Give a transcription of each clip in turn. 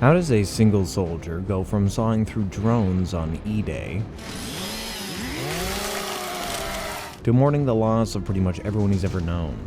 How does a single soldier go from sawing through drones on E-Day to mourning the loss of pretty much everyone he's ever known?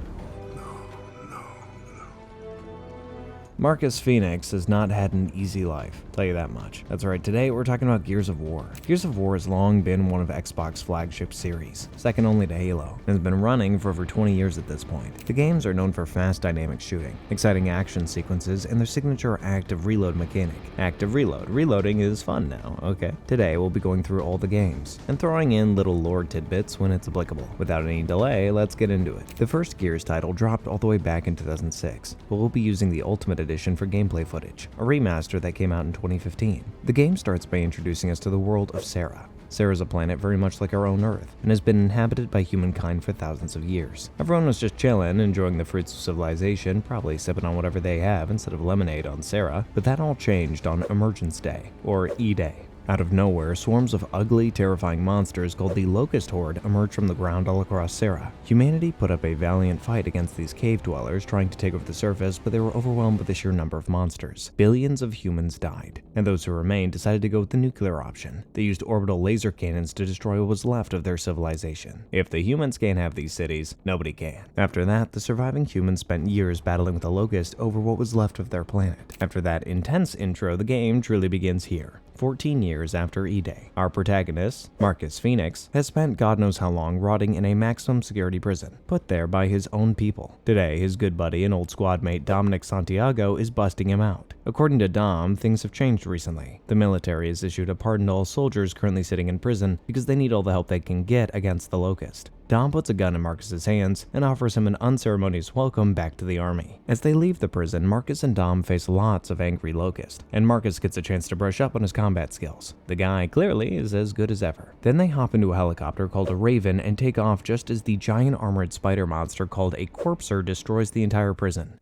Marcus Phoenix has not had an easy life, tell you that much. That's right, today we're talking about Gears of War. Gears of War has long been one of Xbox flagship series, second only to Halo, and has been running for over 20 years at this point. The games are known for fast dynamic shooting, exciting action sequences, and their signature active reload mechanic. Active reload. Reloading is fun now, okay? Today we'll be going through all the games, and throwing in little lore tidbits when it's applicable. Without any delay, let's get into it. The first Gears title dropped all the way back in 2006, but we'll be using the Ultimate Edition for gameplay footage, a remaster that came out in 2015. The game starts by introducing us to the world of Sera. Sera is a planet very much like our own Earth, and has been inhabited by humankind for thousands of years. Everyone was just chillin', enjoying the fruits of civilization, probably sipping on whatever they have instead of lemonade on Sera, but that all changed on Emergence Day, or E-Day. Out of nowhere, swarms of ugly, terrifying monsters called the Locust Horde emerged from the ground all across Sera. Humanity put up a valiant fight against these cave dwellers trying to take over the surface, but they were overwhelmed by the sheer number of monsters. Billions of humans died, and those who remained decided to go with the nuclear option. They used orbital laser cannons to destroy what was left of their civilization. If the humans can't have these cities, nobody can. After that, the surviving humans spent years battling with the Locust over what was left of their planet. After that intense intro, the game truly begins here. 14 years after E-Day, our protagonist, Marcus Phoenix, has spent God knows how long rotting in a maximum security prison, put there by his own people. Today, his good buddy and old squad mate Dominic Santiago is busting him out. According to Dom, things have changed recently. The military has issued a pardon to all soldiers currently sitting in prison because they need all the help they can get against the Locust. Dom puts a gun in Marcus's hands and offers him an unceremonious welcome back to the army. As they leave the prison, Marcus and Dom face lots of angry Locust, and Marcus gets a chance to brush up on his combat skills. The guy clearly is as good as ever. Then they hop into a helicopter called a Raven and take off just as the giant armored spider monster called a Corpser destroys the entire prison.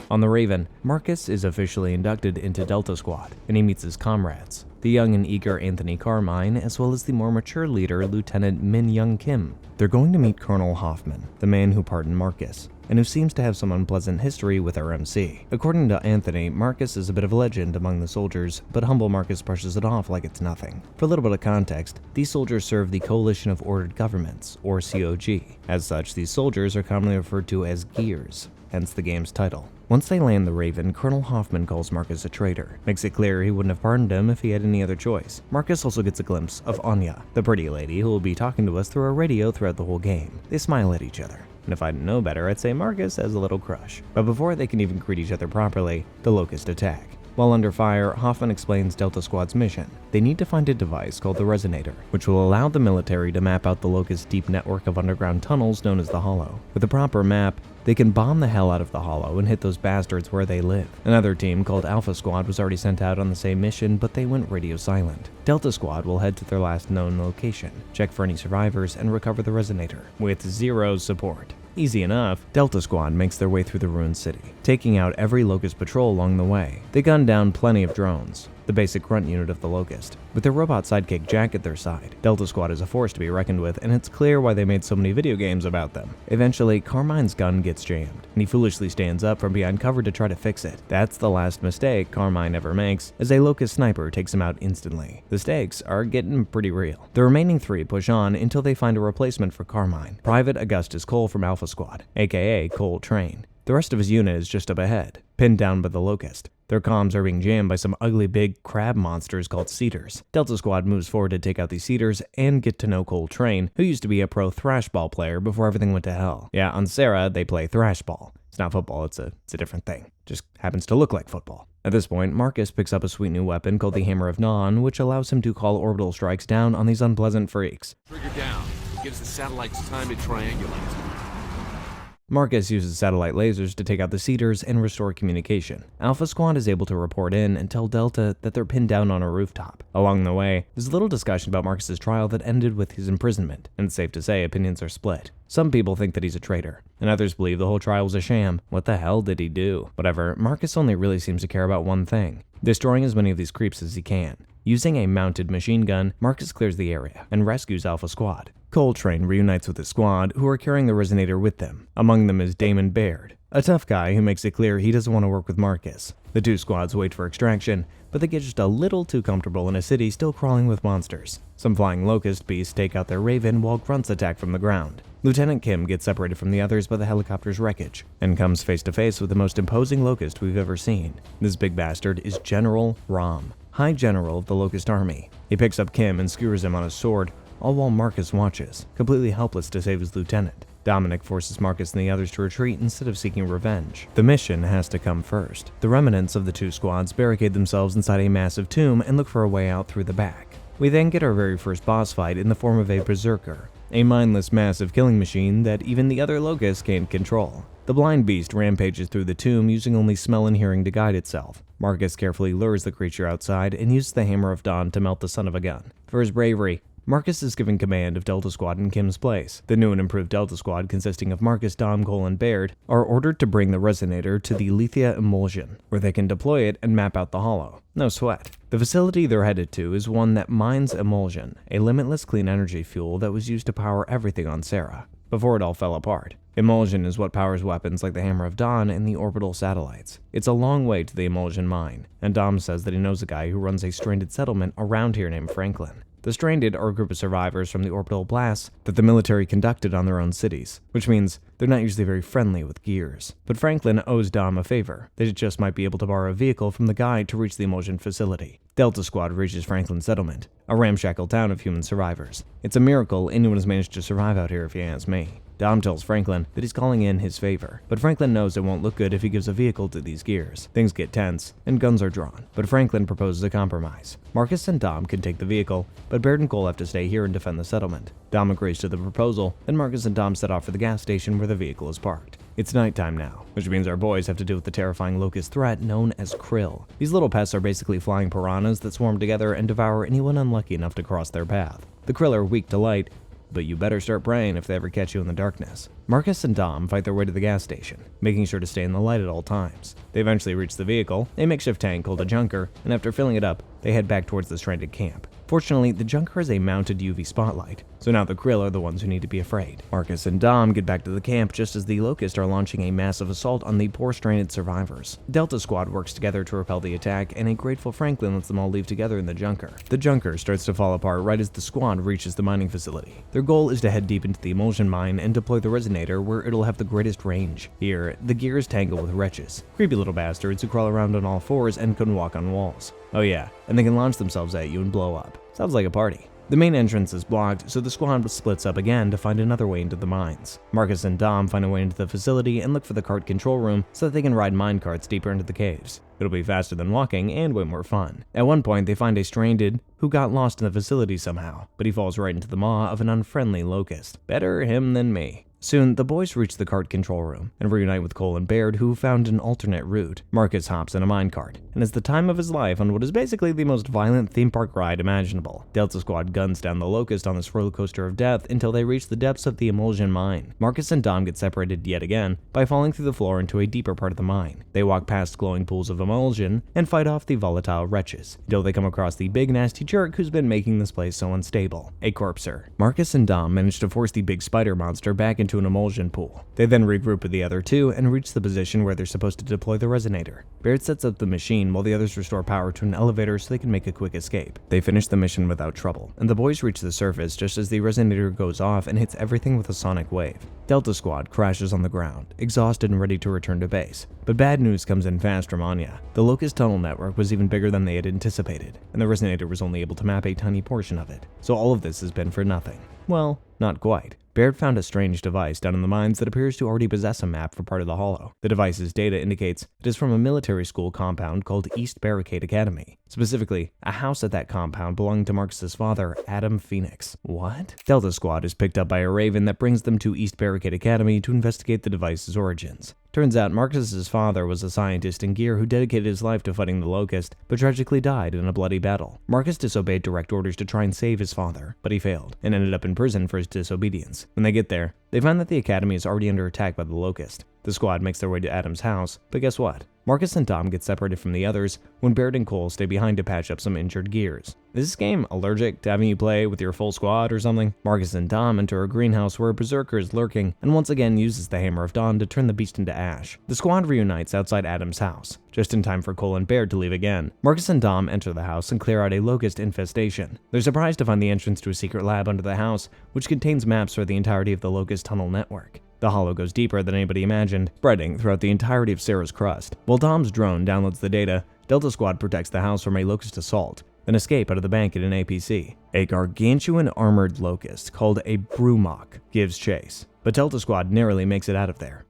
On the Raven, Marcus is officially inducted into Delta Squad, and he meets his comrades, the young and eager Anthony Carmine, as well as the more mature leader, Lieutenant Min Young Kim. They're going to meet Colonel Hoffman, the man who pardoned Marcus, and who seems to have some unpleasant history with our MC. According to Anthony, Marcus is a bit of a legend among the soldiers, but humble Marcus brushes it off like it's nothing. For a little bit of context, these soldiers serve the Coalition of Ordered Governments, or COG. As such, these soldiers are commonly referred to as Gears, hence the game's title. Once they land the Raven, Colonel Hoffman calls Marcus a traitor. Makes it clear he wouldn't have pardoned him if he had any other choice. Marcus also gets a glimpse of Anya, the pretty lady who will be talking to us through a radio throughout the whole game. They smile at each other, and if I didn't know better, I'd say Marcus has a little crush. But before they can even greet each other properly, the Locust attack. While under fire, Hoffman explains Delta Squad's mission. They need to find a device called the Resonator, which will allow the military to map out the Locust's deep network of underground tunnels known as the Hollow. With a proper map, they can bomb the hell out of the Hollow and hit those bastards where they live. Another team called Alpha Squad was already sent out on the same mission, but they went radio silent. Delta Squad will head to their last known location, check for any survivors, and recover the Resonator, with zero support. Easy enough, Delta Squad makes their way through the ruined city, taking out every Locust patrol along the way. They gun down plenty of drones, the basic grunt unit of the Locust, with their robot sidekick Jack at their side. Delta Squad is a force to be reckoned with, and it's clear why they made so many video games about them. Eventually, Carmine's gun gets jammed, and he foolishly stands up from behind cover to try to fix it. That's the last mistake Carmine ever makes, as a Locust sniper takes him out instantly. The stakes are getting pretty real. The remaining three push on until they find a replacement for Carmine, Private Augustus Cole from Alpha Squad, aka Cole Train. The rest of his unit is just up ahead, pinned down by the Locust. Their comms are being jammed by some ugly big crab monsters called Cedars. Delta Squad moves forward to take out these Cedars and get to know Cole Train, who used to be a pro thrashball player before everything went to hell. Yeah, on Sera, they play thrashball. It's not football, it's a different thing. Just happens to look like football. At this point, Marcus picks up a sweet new weapon called the Hammer of Non, which allows him to call orbital strikes down on these unpleasant freaks. Trigger down. It gives the satellites time to triangulate. Marcus uses satellite lasers to take out the Cedars and restore communication. Alpha Squad is able to report in and tell Delta that they're pinned down on a rooftop. Along the way, there's a little discussion about Marcus's trial that ended with his imprisonment, and it's safe to say opinions are split. Some people think that he's a traitor, and others believe the whole trial was a sham. What the hell did he do? Whatever, Marcus only really seems to care about one thing: destroying as many of these creeps as he can. Using a mounted machine gun, Marcus clears the area and rescues Alpha Squad. Coltrane reunites with his squad, who are carrying the Resonator with them. Among them is Damon Baird, a tough guy who makes it clear he doesn't want to work with Marcus. The two squads wait for extraction, but they get just a little too comfortable in a city still crawling with monsters. Some flying locust beasts take out their Raven while grunts attack from the ground. Lieutenant Kim gets separated from the others by the helicopter's wreckage and comes face to face with the most imposing locust we've ever seen. This big bastard is General Rom, High General of the Locust Army. He picks up Kim and skewers him on his sword, all while Marcus watches, completely helpless to save his lieutenant. Dominic forces Marcus and the others to retreat instead of seeking revenge. The mission has to come first. The remnants of the two squads barricade themselves inside a massive tomb and look for a way out through the back. We then get our very first boss fight in the form of a Berserker, a mindless massive killing machine that even the other locusts can't control. The blind beast rampages through the tomb using only smell and hearing to guide itself. Marcus carefully lures the creature outside and uses the Hammer of Dawn to melt the son of a gun. For his bravery, Marcus is given command of Delta Squad in Kim's place. The new and improved Delta Squad, consisting of Marcus, Dom, Cole, and Baird, are ordered to bring the Resonator to the Lethia Emulsion, where they can deploy it and map out the hollow. No sweat. The facility they're headed to is one that mines emulsion, a limitless clean energy fuel that was used to power everything on Sarah, before it all fell apart. Emulsion is what powers weapons like the Hammer of Dawn and the orbital satellites. It's a long way to the emulsion mine, and Dom says that he knows a guy who runs a stranded settlement around here named Franklin. The Stranded are a group of survivors from the orbital blasts that the military conducted on their own cities, which means they're not usually very friendly with gears. But Franklin owes Dom a favor. They just might be able to borrow a vehicle from the guy to reach the emulsion facility. Delta Squad reaches Franklin Settlement, a ramshackle town of human survivors. It's a miracle anyone has managed to survive out here if you ask me. Dom tells Franklin that he's calling in his favor, but Franklin knows it won't look good if he gives a vehicle to these gears. Things get tense, and guns are drawn, but Franklin proposes a compromise. Marcus and Dom can take the vehicle, but Baird and Cole have to stay here and defend the settlement. Dom agrees to the proposal, and Marcus and Dom set off for the gas station where the vehicle is parked. It's nighttime now, which means our boys have to deal with the terrifying locust threat known as Krill. These little pests are basically flying piranhas that swarm together and devour anyone unlucky enough to cross their path. The Krill are weak to light, but you better start praying if they ever catch you in the darkness. Marcus and Dom fight their way to the gas station, making sure to stay in the light at all times. They eventually reach the vehicle, a makeshift tank called a Junker, and after filling it up, they head back towards the stranded camp. Fortunately, the Junker has a mounted UV spotlight, so now the Krill are the ones who need to be afraid. Marcus and Dom get back to the camp just as the Locusts are launching a massive assault on the poor stranded survivors. Delta Squad works together to repel the attack, and a grateful Franklin lets them all leave together in the Junker. The Junker starts to fall apart right as the squad reaches the mining facility. Their goal is to head deep into the emulsion mine and deploy the Resonator where it'll have the greatest range. Here, the gears tangle with wretches, creepy little bastards who crawl around on all fours and can walk on walls. Oh yeah, and they can launch themselves at you and blow up. Sounds like a party. The main entrance is blocked, so the squad splits up again to find another way into the mines. Marcus and Dom find a way into the facility and look for the cart control room so that they can ride mine carts deeper into the caves. It'll be faster than walking and way more fun. At one point, they find a stranded who got lost in the facility somehow, but he falls right into the maw of an unfriendly locust. Better him than me. Soon, the boys reach the cart control room and reunite with Cole and Baird, who found an alternate route. Marcus hops in a minecart and has the time of his life on what is basically the most violent theme park ride imaginable. Delta Squad guns down the Locust on this roller coaster of death until they reach the depths of the emulsion mine. Marcus and Dom get separated yet again by falling through the floor into a deeper part of the mine. They walk past glowing pools of emulsion and fight off the volatile wretches until they come across the big nasty jerk who's been making this place so unstable, a corpser. Marcus and Dom manage to force the big spider monster back into an emulsion pool. They then regroup with the other two and reach the position where they're supposed to deploy the Resonator. Baird sets up the machine while the others restore power to an elevator so they can make a quick escape. They finish the mission without trouble, and the boys reach the surface just as the Resonator goes off and hits everything with a sonic wave. Delta Squad crashes on the ground, exhausted and ready to return to base. But bad news comes in fast from Anya. The Locust tunnel network was even bigger than they had anticipated, and the Resonator was only able to map a tiny portion of it. So all of this has been for nothing. Well, not quite. Baird found a strange device down in the mines that appears to already possess a map for part of the hollow. The device's data indicates it is from a military school compound called East Barricade Academy. Specifically, a house at that compound belonging to Marcus's father, Adam Phoenix. What? Delta Squad is picked up by a Raven that brings them to East Barricade Academy to investigate the device's origins. Turns out Marcus's father was a scientist in gear who dedicated his life to fighting the Locust, but tragically died in a bloody battle. Marcus disobeyed direct orders to try and save his father, but he failed, and ended up in prison for his disobedience. When they get there, they find that the academy is already under attack by the Locust. The squad makes their way to Adam's house, but guess what? Marcus and Dom get separated from the others when Baird and Cole stay behind to patch up some injured gears. Is this game allergic to having you play with your full squad or something? Marcus and Dom enter a greenhouse where a berserker is lurking and once again uses the Hammer of Dawn to turn the beast into ash. The squad reunites outside Adam's house, just in time for Cole and Baird to leave again. Marcus and Dom enter the house and clear out a locust infestation. They're surprised to find the entrance to a secret lab under the house, which contains maps for the entirety of the locust tunnel network. The hollow goes deeper than anybody imagined, spreading throughout the entirety of Sarah's crust. While Dom's drone downloads the data, Delta Squad protects the house from a locust assault, then escape out of the bank in an APC. A gargantuan armored locust called a Brumok gives chase, but Delta Squad narrowly makes it out of there.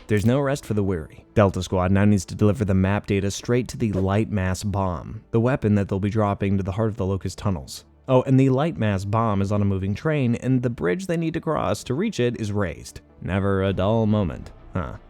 There's no rest for the weary. Delta Squad now needs to deliver the map data straight to the Light Mass Bomb, the weapon that they'll be dropping to the heart of the Locust tunnels. Oh, and the Light Mass Bomb is on a moving train, and the bridge they need to cross to reach it is raised. Never a dull moment.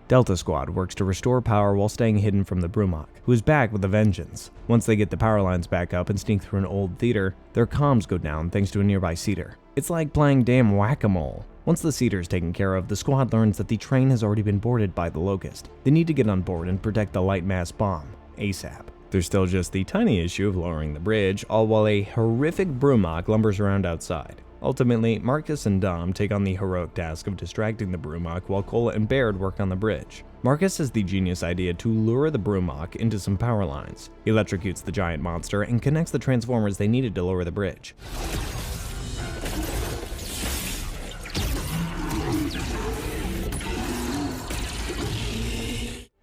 Delta Squad works to restore power while staying hidden from the Brumok, who is back with a vengeance. Once they get the power lines back up and sneak through an old theater, their comms go down thanks to a nearby cedar. It's like playing damn whack-a-mole. Once the cedar is taken care of, the squad learns that the train has already been boarded by the Locust. They need to get on board and protect the Light Mass Bomb, ASAP. There's still just the tiny issue of lowering the bridge, all while a horrific Brumok lumbers around outside. Ultimately, Marcus and Dom take on the heroic task of distracting the Brumok while Cole and Baird work on the bridge. Marcus has the genius idea to lure the Brumok into some power lines. He electrocutes the giant monster and connects the transformers they needed to lower the bridge.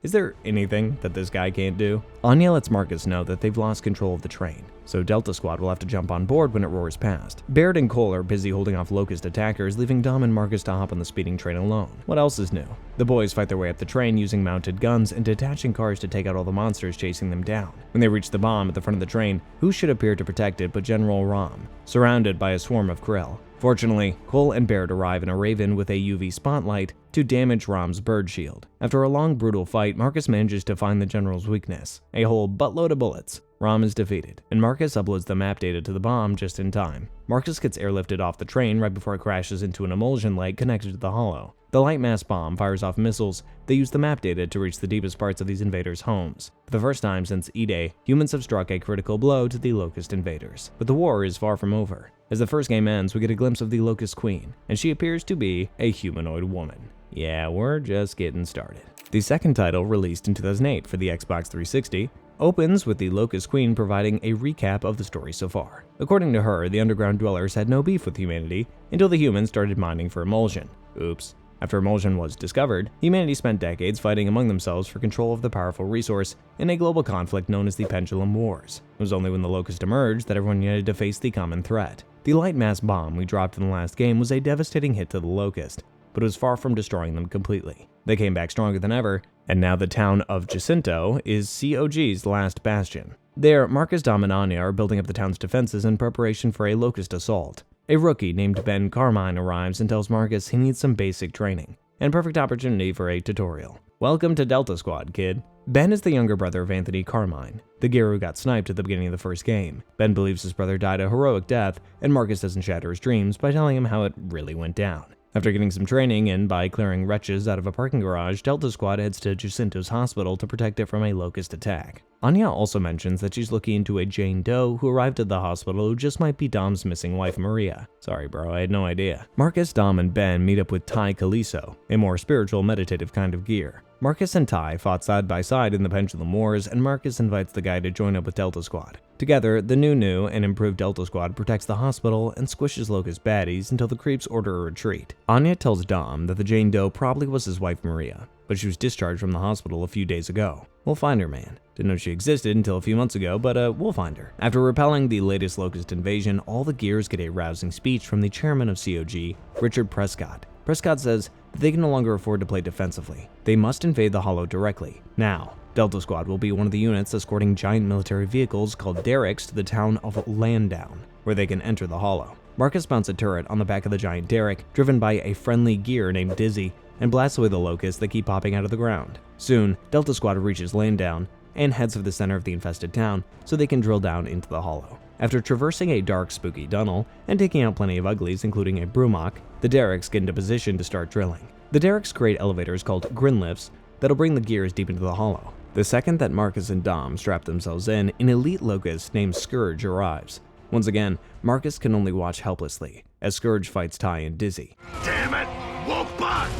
Is there anything that this guy can't do? Anya lets Marcus know that they've lost control of the train, so Delta Squad will have to jump on board when it roars past. Baird and Cole are busy holding off Locust attackers, leaving Dom and Marcus to hop on the speeding train alone. What else is new? The boys fight their way up the train using mounted guns and detaching cars to take out all the monsters chasing them down. When they reach the bomb at the front of the train, who should appear to protect it but General Rom, surrounded by a swarm of Krill. Fortunately, Cole and Baird arrive in a Raven with a UV spotlight to damage Rom's bird shield. After a long, brutal fight, Marcus manages to find the General's weakness, a whole buttload of bullets. Rom is defeated, and Marcus uploads the map data to the bomb just in time. Marcus gets airlifted off the train right before it crashes into an emulsion leg connected to the hollow. The Light Mass Bomb fires off missiles that use the map data to reach the deepest parts of these invaders' homes. For the first time since E-Day, humans have struck a critical blow to the Locust invaders. But the war is far from over. As the first game ends, we get a glimpse of the Locust Queen, and she appears to be a humanoid woman. Yeah, we're just getting started. The second title, released in 2008 for the Xbox 360, opens with the Locust Queen providing a recap of the story so far. According to her, the underground dwellers had no beef with humanity until the humans started mining for emulsion. Oops. After emulsion was discovered, humanity spent decades fighting among themselves for control of the powerful resource in a global conflict known as the Pendulum Wars. It was only when the Locust emerged that everyone united to face the common threat. The Light Mass Bomb we dropped in the last game was a devastating hit to the Locust, but it was far from destroying them completely. They came back stronger than ever, and now the town of Jacinto is COG's last bastion. There, Marcus, Dom, and Anya are building up the town's defenses in preparation for a Locust assault. A rookie named Ben Carmine arrives and tells Marcus he needs some basic training, and perfect opportunity for a tutorial. Welcome to Delta Squad, kid. Ben is the younger brother of Anthony Carmine, the gear who got sniped at the beginning of the first game. Ben believes his brother died a heroic death, and Marcus doesn't shatter his dreams by telling him how it really went down. After getting some training and by clearing wretches out of a parking garage, Delta Squad heads to Jacinto's hospital to protect it from a Locust attack. Anya also mentions that she's looking into a Jane Doe who arrived at the hospital who just might be Dom's missing wife Maria. Sorry bro, I had no idea. Marcus, Dom, and Ben meet up with Ty Caliso, a more spiritual meditative kind of gear. Marcus and Ty fought side by side in the Pendulum Wars, and Marcus invites the guy to join up with Delta Squad. Together, the new and improved Delta Squad protects the hospital and squishes Locust baddies until the creeps order a retreat. Anya tells Dom that the Jane Doe probably was his wife Maria, but she was discharged from the hospital a few days ago. We'll find her, man. Didn't know she existed until a few months ago, but we'll find her. After repelling the latest Locust invasion, all the gears get a rousing speech from the chairman of COG, Richard Prescott. Prescott says that they can no longer afford to play defensively. They must invade the Hollow directly, now. Delta Squad will be one of the units escorting giant military vehicles called derricks to the town of Landown, where they can enter the Hollow. Marcus mounts a turret on the back of the giant derrick, driven by a friendly gear named Dizzy, and blasts away the locusts that keep popping out of the ground. Soon, Delta Squad reaches Landown, and heads for the center of the infested town so they can drill down into the hollow. After traversing a dark, spooky tunnel and taking out plenty of uglies, including a Brumok, the derricks get into position to start drilling. The derricks create elevators called grin lifts that'll bring the gears deep into the hollow. The second that Marcus and Dom strap themselves in, an elite locust named Scourge arrives. Once again, Marcus can only watch helplessly as Scourge fights Ty and Dizzy. Damn it! Wolf bot!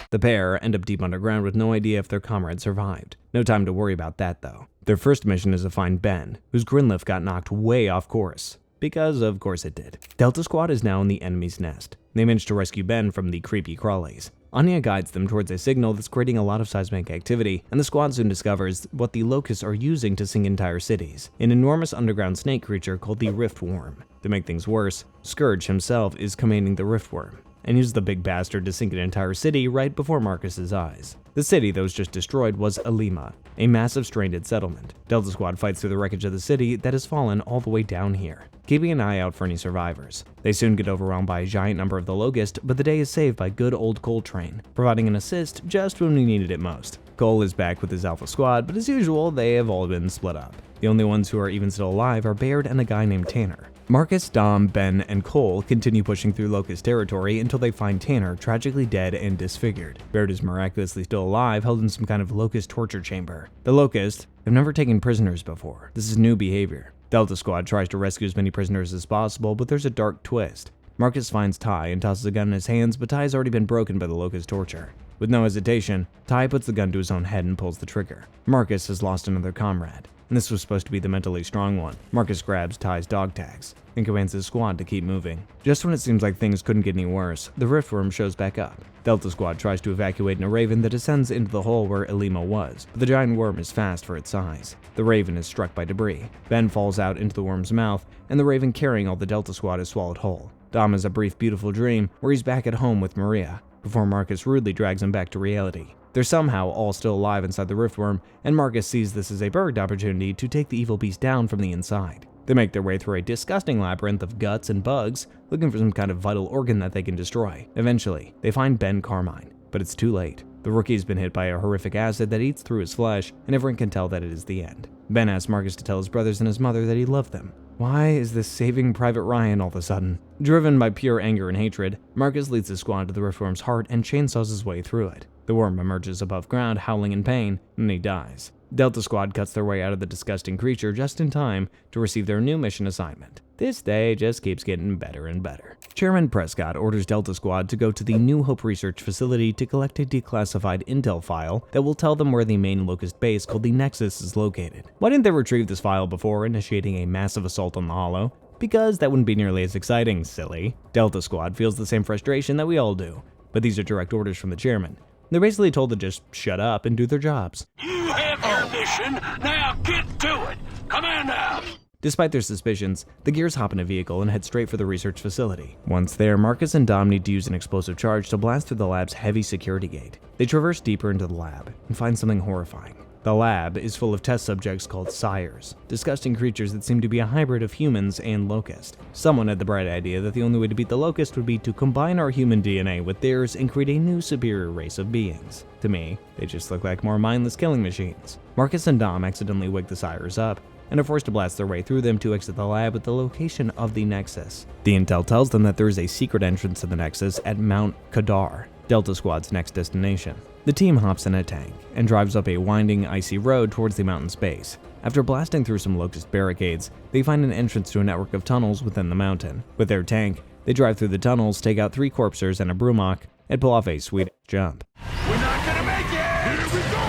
The pair end up deep underground with no idea if their comrade survived. No time to worry about that though. Their first mission is to find Ben, whose Grinlift got knocked way off course. Because of course it did. Delta Squad is now in the enemy's nest. They managed to rescue Ben from the creepy crawlies. Anya guides them towards a signal that's creating a lot of seismic activity, and the squad soon discovers what the locusts are using to sink entire cities, an enormous underground snake creature called the Riftworm. To make things worse, Scourge himself is commanding the Riftworm, and uses the big bastard to sink an entire city right before Marcus's eyes. The city that was just destroyed was Alima, a massive stranded settlement. Delta Squad fights through the wreckage of the city that has fallen all the way down here, keeping an eye out for any survivors. They soon get overwhelmed by a giant number of the locusts, but the day is saved by good old Coltrane, providing an assist just when we needed it most. Cole is back with his Alpha Squad, but as usual, they have all been split up. The only ones who are even still alive are Baird and a guy named Tanner. Marcus, Dom, Ben, and Cole continue pushing through Locust territory until they find Tanner tragically dead and disfigured. Baird is miraculously still alive, held in some kind of Locust torture chamber. The Locusts have never taken prisoners before. This is new behavior. Delta Squad tries to rescue as many prisoners as possible, but there's a dark twist. Marcus finds Ty and tosses a gun in his hands, but Ty has already been broken by the Locust torture. With no hesitation, Ty puts the gun to his own head and pulls the trigger. Marcus has lost another comrade, and this was supposed to be the mentally strong one. Marcus grabs Ty's dog tags and commands his squad to keep moving. Just when it seems like things couldn't get any worse, the Riftworm shows back up. Delta Squad tries to evacuate in a Raven that descends into the hole where Alima was, but the giant worm is fast for its size. The Raven is struck by debris. Ben falls out into the worm's mouth, and the Raven carrying all the Delta Squad is swallowed whole. Dom has a brief, beautiful dream where he's back at home with Maria, before Marcus rudely drags him back to reality. They're somehow all still alive inside the Riftworm, and Marcus sees this as a perfect opportunity to take the evil beast down from the inside. They make their way through a disgusting labyrinth of guts and bugs, looking for some kind of vital organ that they can destroy. Eventually, they find Ben Carmine, but it's too late. The rookie's been hit by a horrific acid that eats through his flesh, and everyone can tell that it is the end. Ben asks Marcus to tell his brothers and his mother that he loved them. Why is this Saving Private Ryan all of a sudden? Driven by pure anger and hatred, Marcus leads his squad to the Riftworm's heart and chainsaws his way through it. The worm emerges above ground, howling in pain, and he dies. Delta Squad cuts their way out of the disgusting creature just in time to receive their new mission assignment. This day just keeps getting better and better. Chairman Prescott orders Delta Squad to go to the New Hope Research Facility to collect a declassified intel file that will tell them where the main Locust base called the Nexus is located. Why didn't they retrieve this file before initiating a massive assault on the Hollow? Because that wouldn't be nearly as exciting, silly. Delta Squad feels the same frustration that we all do, but these are direct orders from the chairman. They're basically told to just shut up and do their jobs. You have your mission, now get to it! Command out! Despite their suspicions, the Gears hop in a vehicle and head straight for the research facility. Once there, Marcus and Dom need to use an explosive charge to blast through the lab's heavy security gate. They traverse deeper into the lab and find something horrifying. The lab is full of test subjects called sires, disgusting creatures that seem to be a hybrid of humans and locust. Someone had the bright idea that the only way to beat the locust would be to combine our human DNA with theirs and create a new superior race of beings. To me, they just look like more mindless killing machines. Marcus and Dom accidentally wake the sires up and are forced to blast their way through them to exit the lab at the location of the Nexus. The intel tells them that there is a secret entrance to the Nexus at Mount Kadar, Delta Squad's next destination. The team hops in a tank and drives up a winding, icy road towards the mountain's base. After blasting through some Locust barricades, they find an entrance to a network of tunnels within the mountain. With their tank, they drive through the tunnels, take out 3 Corpsers and a Brumok, and pull off a sweet jump. We're not gonna make it! Here we go!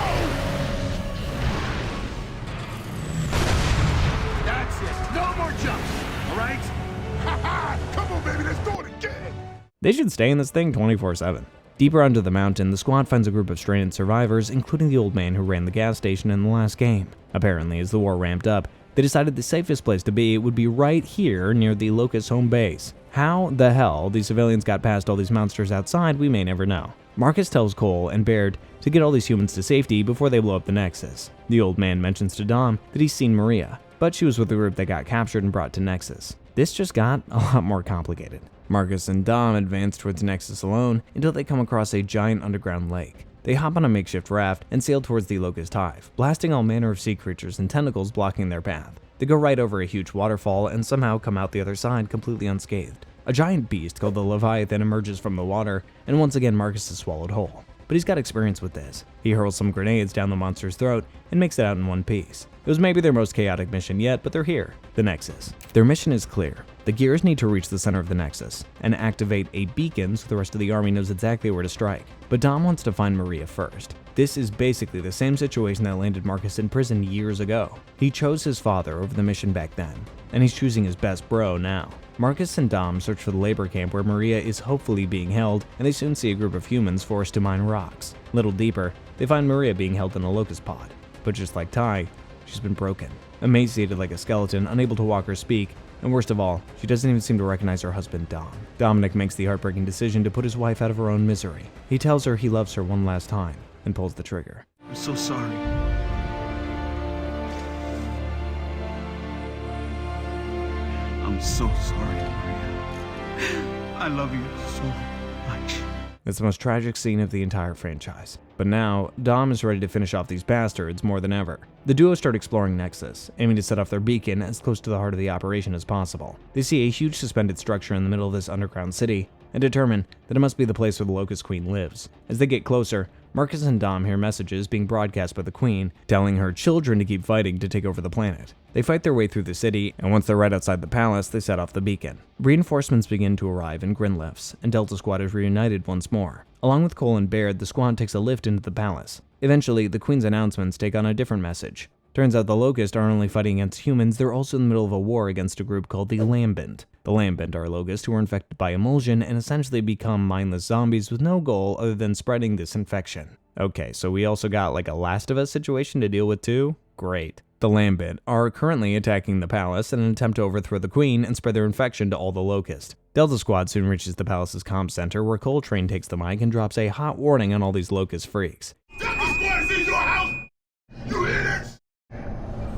That's it, no more jumps, alright? Ha-ha! Come on, baby, let's do it again! They should stay in this thing 24/7. Deeper under the mountain, the squad finds a group of stranded survivors, including the old man who ran the gas station in the last game. Apparently, as the war ramped up, they decided the safest place to be would be right here near the Locust home base. How the hell the civilians got past all these monsters outside, we may never know. Marcus tells Cole and Baird to get all these humans to safety before they blow up the Nexus. The old man mentions to Dom that he's seen Maria, but she was with the group that got captured and brought to Nexus. This just got a lot more complicated. Marcus and Dom advance towards Nexus alone until they come across a giant underground lake. They hop on a makeshift raft and sail towards the Locust Hive, blasting all manner of sea creatures and tentacles blocking their path. They go right over a huge waterfall and somehow come out the other side completely unscathed. A giant beast called the Leviathan emerges from the water, and once again Marcus is swallowed whole. But he's got experience with this. He hurls some grenades down the monster's throat and makes it out in one piece. It was maybe their most chaotic mission yet, but they're here, the Nexus. Their mission is clear. The Gears need to reach the center of the Nexus and activate a beacon so the rest of the army knows exactly where to strike. But Dom wants to find Maria first. This is basically the same situation that landed Marcus in prison years ago. He chose his father over the mission back then, and he's choosing his best bro now. Marcus and Dom search for the labor camp where Maria is hopefully being held, and they soon see a group of humans forced to mine rocks. A little deeper, they find Maria being held in a locust pod. But just like Ty, she's been broken, emaciated like a skeleton, unable to walk or speak, and worst of all, she doesn't even seem to recognize her husband, Dom. Dominic makes the heartbreaking decision to put his wife out of her own misery. He tells her he loves her one last time, and pulls the trigger. I'm so sorry. I'm so sorry, Maria. I love you so much. It's the most tragic scene of the entire franchise. But now, Dom is ready to finish off these bastards more than ever. The duo start exploring Nexus, aiming to set off their beacon as close to the heart of the operation as possible. They see a huge suspended structure in the middle of this underground city, and determine that it must be the place where the Locust Queen lives. As they get closer, Marcus and Dom hear messages being broadcast by the Queen, telling her children to keep fighting to take over the planet. They fight their way through the city, and once they're right outside the palace, they set off the beacon. Reinforcements begin to arrive in Grinlifts, and Delta Squad is reunited once more. Along with Cole and Baird, the squad takes a lift into the palace. Eventually, the Queen's announcements take on a different message. Turns out the Locust aren't only fighting against humans, they're also in the middle of a war against a group called the Lambent. The Lambent are Locusts who are infected by emulsion and essentially become mindless zombies with no goal other than spreading this infection. Okay, so we also got like a Last of Us situation to deal with too? Great. The Lambent are currently attacking the palace in an attempt to overthrow the Queen and spread their infection to all the Locusts. Delta Squad soon reaches the palace's comm center where Coltrane takes the mic and drops a hot warning on all these Locust freaks. Delta Squad is in your house! You hear this?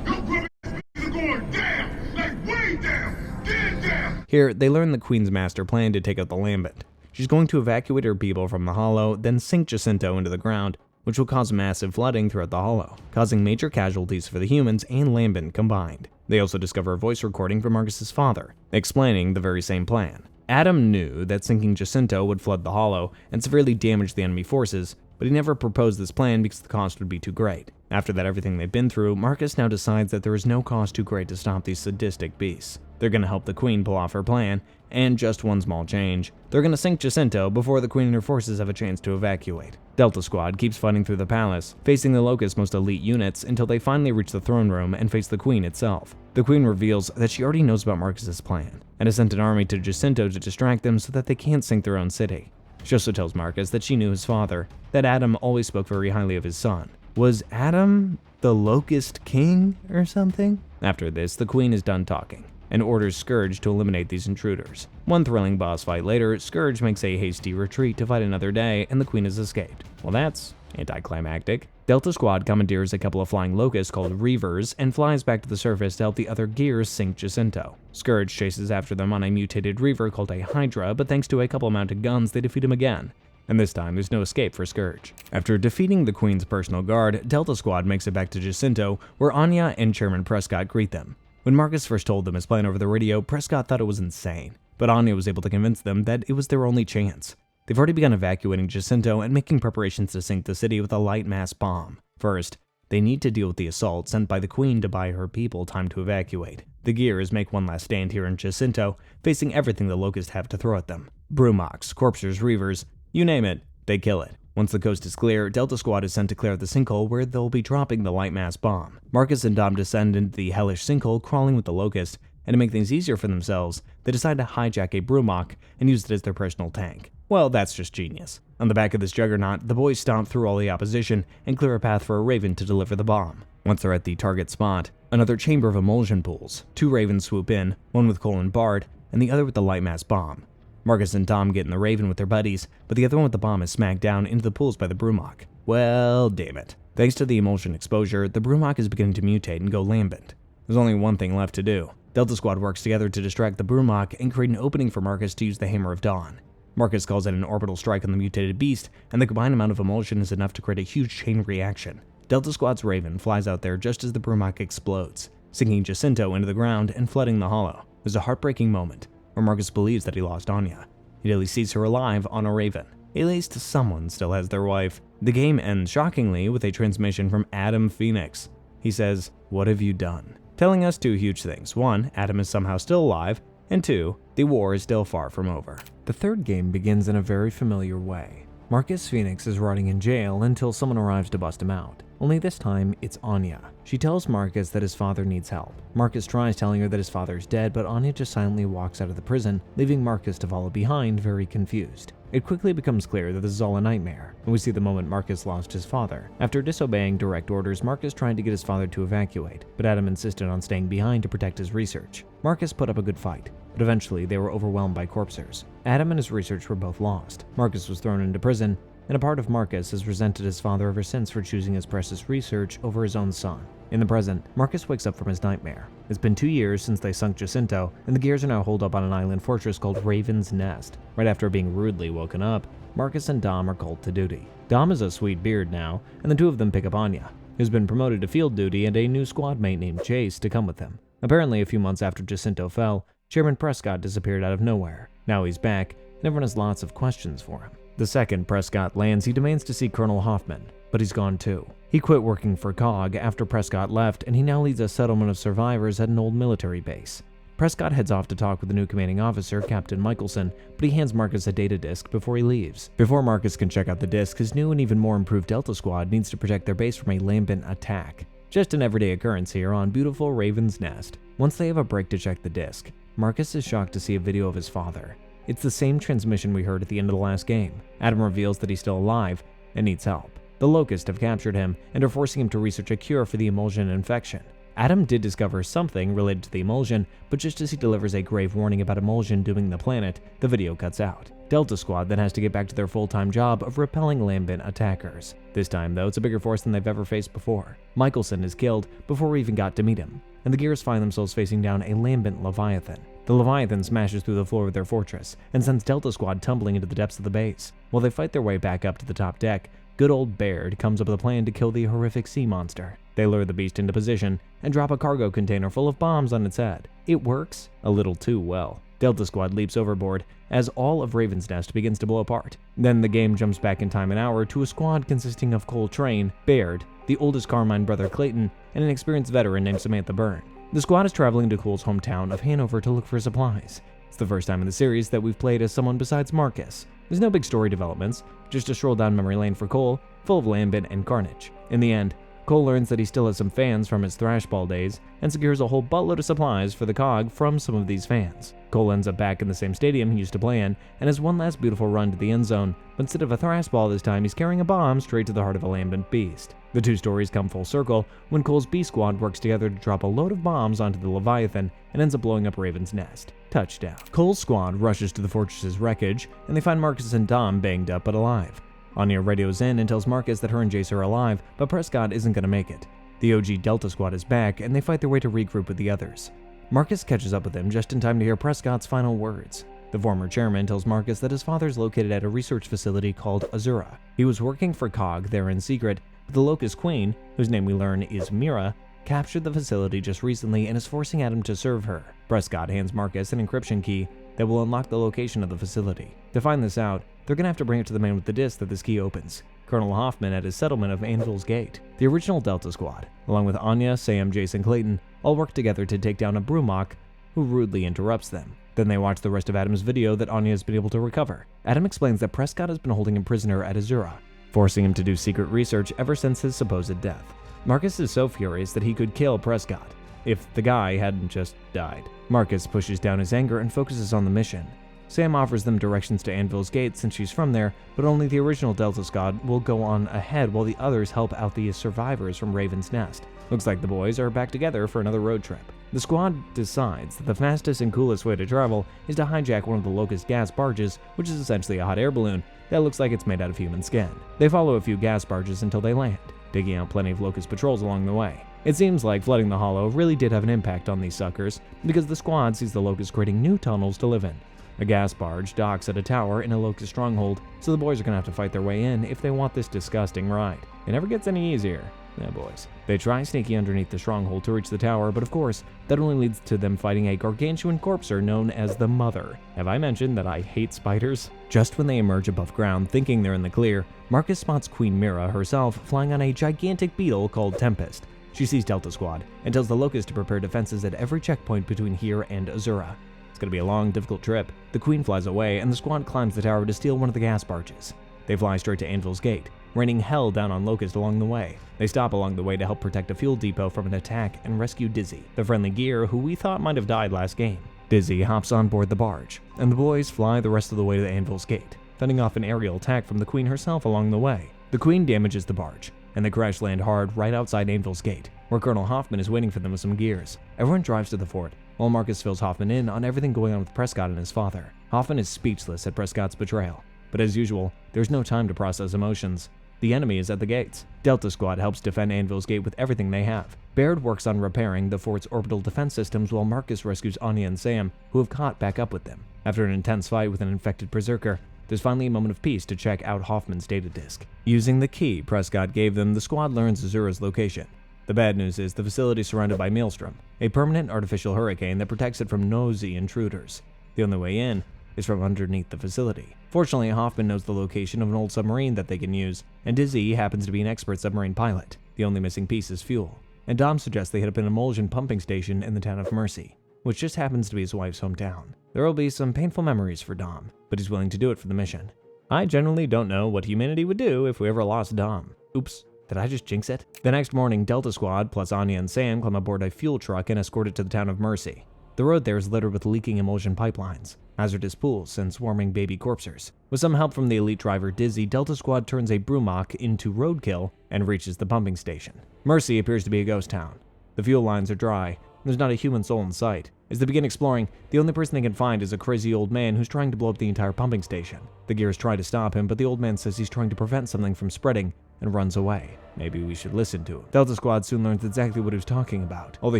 Your group is going down! Like way down! Dead down! Here, they learn the Queen's master plan to take out the Lambent. She's going to evacuate her people from the Hollow, then sink Jacinto into the ground, which will cause massive flooding throughout the Hollow, causing major casualties for the humans and Lambent combined. They also discover a voice recording from Marcus's father, explaining the very same plan. Adam knew that sinking Jacinto would flood the Hollow and severely damage the enemy forces, but he never proposed this plan because the cost would be too great. After that everything they've been through, Marcus now decides that there is no cost too great to stop these sadistic beasts. They're going to help the Queen pull off her plan, and just one small change, they're going to sink Jacinto before the Queen and her forces have a chance to evacuate. Delta Squad keeps fighting through the palace, facing the Locust's most elite units until they finally reach the throne room and face the Queen itself. The Queen reveals that she already knows about Marcus's plan, and has sent an army to Jacinto to distract them so that they can't sink their own city. She also tells Marcus that she knew his father, that Adam always spoke very highly of his son. Was Adam the Locust King or something? After this, the Queen is done talking, and orders Scourge to eliminate these intruders. One thrilling boss fight later, Scourge makes a hasty retreat to fight another day, and the Queen has escaped. Well, that's anticlimactic. Delta Squad commandeers a couple of flying locusts called Reavers and flies back to the surface to help the other Gears sink Jacinto. Scourge chases after them on a mutated Reaver called a Hydra, but thanks to a couple mounted guns, they defeat him again. And this time, there's no escape for Scourge. After defeating the Queen's personal guard, Delta Squad makes it back to Jacinto, where Anya and Chairman Prescott greet them. When Marcus first told them his plan over the radio, Prescott thought it was insane, but Anya was able to convince them that it was their only chance. They've already begun evacuating Jacinto and making preparations to sink the city with a light mass bomb. First, they need to deal with the assault sent by the Queen to buy her people time to evacuate. The Gears make one last stand here in Jacinto, facing everything the Locusts have to throw at them. Brumox, Corpsers, Reavers, you name it, they kill it. Once the coast is clear, Delta Squad is sent to clear the sinkhole where they'll be dropping the light mass bomb. Marcus and Dom descend into the hellish sinkhole crawling with the Locust, and to make things easier for themselves, they decide to hijack a Brumock and use it as their personal tank. Well, that's just genius. On the back of this juggernaut, the boys stomp through all the opposition and clear a path for a Raven to deliver the bomb. Once they're at the target spot, another chamber of emulsion pools. Two Ravens swoop in, one with Cole and Bard, and the other with the light mass bomb. Marcus and Dom get in the Raven with their buddies, but the other one with the bomb is smacked down into the pools by the Brumock. Well, damn it. Thanks to the emulsion exposure, the Brumock is beginning to mutate and go lambent. There's only one thing left to do. Delta Squad works together to distract the Brumok and create an opening for Marcus to use the Hammer of Dawn. Marcus calls in an orbital strike on the mutated beast, and the combined amount of emulsion is enough to create a huge chain reaction. Delta Squad's Raven flies out there just as the Brumok explodes, sinking Jacinto into the ground and flooding the hollow. There's a heartbreaking moment where Marcus believes that he lost Anya. He daily sees her alive on a Raven. At least someone still has their wife. The game ends shockingly with a transmission from Adam Phoenix. He says, "What have you done?" telling us two huge things. One, Adam is somehow still alive, and two, the war is still far from over. The third game begins in a very familiar way. Marcus Phoenix is rotting in jail until someone arrives to bust him out. Only this time, it's Anya. She tells Marcus that his father needs help. Marcus tries telling her that his father is dead, but Anya just silently walks out of the prison, leaving Marcus to follow behind, very confused. It quickly becomes clear that this is all a nightmare, and we see the moment Marcus lost his father. After disobeying direct orders, Marcus tried to get his father to evacuate, but Adam insisted on staying behind to protect his research. Marcus put up a good fight, but eventually they were overwhelmed by corpsers. Adam and his research were both lost. Marcus was thrown into prison, and a part of Marcus has resented his father ever since for choosing his precious research over his own son. In the present, Marcus wakes up from his nightmare. It's been 2 years since they sunk Jacinto, and the Gears are now holed up on an island fortress called Raven's Nest. Right after being rudely woken up, Marcus and Dom are called to duty. Dom has a sweet beard now, and the two of them pick up Anya, who's been promoted to field duty, and a new squad mate named Chase to come with him. Apparently, a few months after Jacinto fell, Chairman Prescott disappeared out of nowhere. Now he's back, and everyone has lots of questions for him. The second Prescott lands, he demands to see Colonel Hoffman, but he's gone too. He quit working for COG after Prescott left, and he now leads a settlement of survivors at an old military base. Prescott heads off to talk with the new commanding officer, Captain Michelson, but he hands Marcus a data disk before he leaves. Before Marcus can check out the disk, his new and even more improved Delta Squad needs to protect their base from a lambent attack. Just an everyday occurrence here on beautiful Raven's Nest. Once they have a break to check the disk, Marcus is shocked to see a video of his father. It's the same transmission we heard at the end of the last game. Adam reveals that he's still alive and needs help. The Locust have captured him and are forcing him to research a cure for the emulsion infection. Adam did discover something related to the emulsion, but just as he delivers a grave warning about emulsion dooming the planet, the video cuts out. Delta Squad then has to get back to their full-time job of repelling lambent attackers. This time, though, it's a bigger force than they've ever faced before. Michelson is killed before we even got to meet him, and the Gears find themselves facing down a lambent Leviathan. The Leviathan smashes through the floor of their fortress and sends Delta Squad tumbling into the depths of the base. While they fight their way back up to the top deck, good old Baird comes up with a plan to kill the horrific sea monster. They lure the beast into position and drop a cargo container full of bombs on its head. It works a little too well. Delta Squad leaps overboard as all of Raven's Nest begins to blow apart. Then the game jumps back in time an hour to a squad consisting of Cole Train, Baird, the oldest Carmine brother Clayton, and an experienced veteran named Samantha Byrne. The squad is traveling to Cole's hometown of Hanover to look for supplies. It's the first time in the series that we've played as someone besides Marcus. There's no big story developments, just a stroll down memory lane for Cole, full of lambent and carnage. In the end, Cole learns that he still has some fans from his Thrashball days and secures a whole buttload of supplies for the COG from some of these fans. Cole ends up back in the same stadium he used to play in and has one last beautiful run to the end zone, but instead of a Thrashball this time, he's carrying a bomb straight to the heart of a lambent beast. The two stories come full circle when Cole's B Squad works together to drop a load of bombs onto the Leviathan and ends up blowing up Raven's Nest. Touchdown. Cole's squad rushes to the fortress's wreckage, and they find Marcus and Dom banged up but alive. Anya radios in and tells Marcus that her and Jace are alive, but Prescott isn't going to make it. The OG Delta Squad is back, and they fight their way to regroup with the others. Marcus catches up with him just in time to hear Prescott's final words. The former chairman tells Marcus that his father is located at a research facility called Azura. He was working for COG there in secret, but the Locust Queen, whose name we learn is Mira, captured the facility just recently and is forcing Adam to serve her. Prescott hands Marcus an encryption key that will unlock the location of the facility. To find this out, they're going to have to bring it to the man with the disc that this key opens, Colonel Hoffman at his settlement of Anvil's Gate. The original Delta Squad, along with Anya, Sam, Jason, Clayton, all work together to take down a Brumok who rudely interrupts them. Then they watch the rest of Adam's video that Anya has been able to recover. Adam explains that Prescott has been holding him prisoner at Azura, forcing him to do secret research ever since his supposed death. Marcus is so furious that he could kill Prescott if the guy hadn't just died. Marcus pushes down his anger and focuses on the mission. Sam offers them directions to Anvil's Gate since she's from there, but only the original Delta Squad will go on ahead while the others help out the survivors from Raven's Nest. Looks like the boys are back together for another road trip. The squad decides that the fastest and coolest way to travel is to hijack one of the Locust gas barges, which is essentially a hot air balloon that looks like it's made out of human skin. They follow a few gas barges until they land, taking out plenty of Locust patrols along the way. It seems like flooding the hollow really did have an impact on these suckers, because the squad sees the Locust creating new tunnels to live in. A gas barge docks at a tower in a Locust stronghold, so the boys are gonna have to fight their way in if they want this disgusting ride. It never gets any easier. Yeah, boys. They try sneaking underneath the stronghold to reach the tower, but of course, that only leads to them fighting a gargantuan corpser known as the Mother. Have I mentioned that I hate spiders? Just when they emerge above ground, thinking they're in the clear, Marcus spots Queen Mira herself flying on a gigantic beetle called Tempest. She sees Delta Squad and tells the Locust to prepare defenses at every checkpoint between here and Azura. It's gonna be a long, difficult trip. The Queen flies away, and the squad climbs the tower to steal one of the gas barges. They fly straight to Anvil's Gate, raining hell down on Locust along the way. They stop along the way to help protect a fuel depot from an attack and rescue Dizzy, the friendly gear who we thought might have died last game. Dizzy hops on board the barge, and the boys fly the rest of the way to Anvil's Gate, fending off an aerial attack from the Queen herself along the way. The Queen damages the barge, and they crash land hard right outside Anvil's Gate, where Colonel Hoffman is waiting for them with some gears. Everyone drives to the fort, while Marcus fills Hoffman in on everything going on with Prescott and his father. Hoffman is speechless at Prescott's betrayal, but as usual, there's no time to process emotions. The enemy is at the gates. Delta Squad helps defend Anvil's Gate with everything they have. Baird works on repairing the fort's orbital defense systems while Marcus rescues Anya and Sam, who have caught back up with them. After an intense fight with an infected berserker, there's finally a moment of peace to check out Hoffman's data disk. Using the key Prescott gave them, the squad learns Azura's location. The bad news is the facility is surrounded by Maelstrom, a permanent artificial hurricane that protects it from nosy intruders. The only way in is from underneath the facility. Fortunately, Hoffman knows the location of an old submarine that they can use, and Dizzy happens to be an expert submarine pilot. The only missing piece is fuel, and Dom suggests they hit up an emulsion pumping station in the town of Mercy, which just happens to be his wife's hometown. There will be some painful memories for Dom, but he's willing to do it for the mission. I generally don't know what humanity would do if we ever lost Dom. Oops. Did I just jinx it? The next morning, Delta Squad plus Anya and Sam climb aboard a fuel truck and escort it to the town of Mercy. The road there is littered with leaking emulsion pipelines, hazardous pools, and swarming baby corpsers. With some help from the elite driver Dizzy, Delta Squad turns a Brumach into roadkill and reaches the pumping station. Mercy appears to be a ghost town. The fuel lines are dry, and there's not a human soul in sight. As they begin exploring, the only person they can find is a crazy old man who's trying to blow up the entire pumping station. The gears try to stop him, but the old man says he's trying to prevent something from spreading and runs away. Maybe we should listen to him. Delta Squad soon learns exactly what he was talking about. All the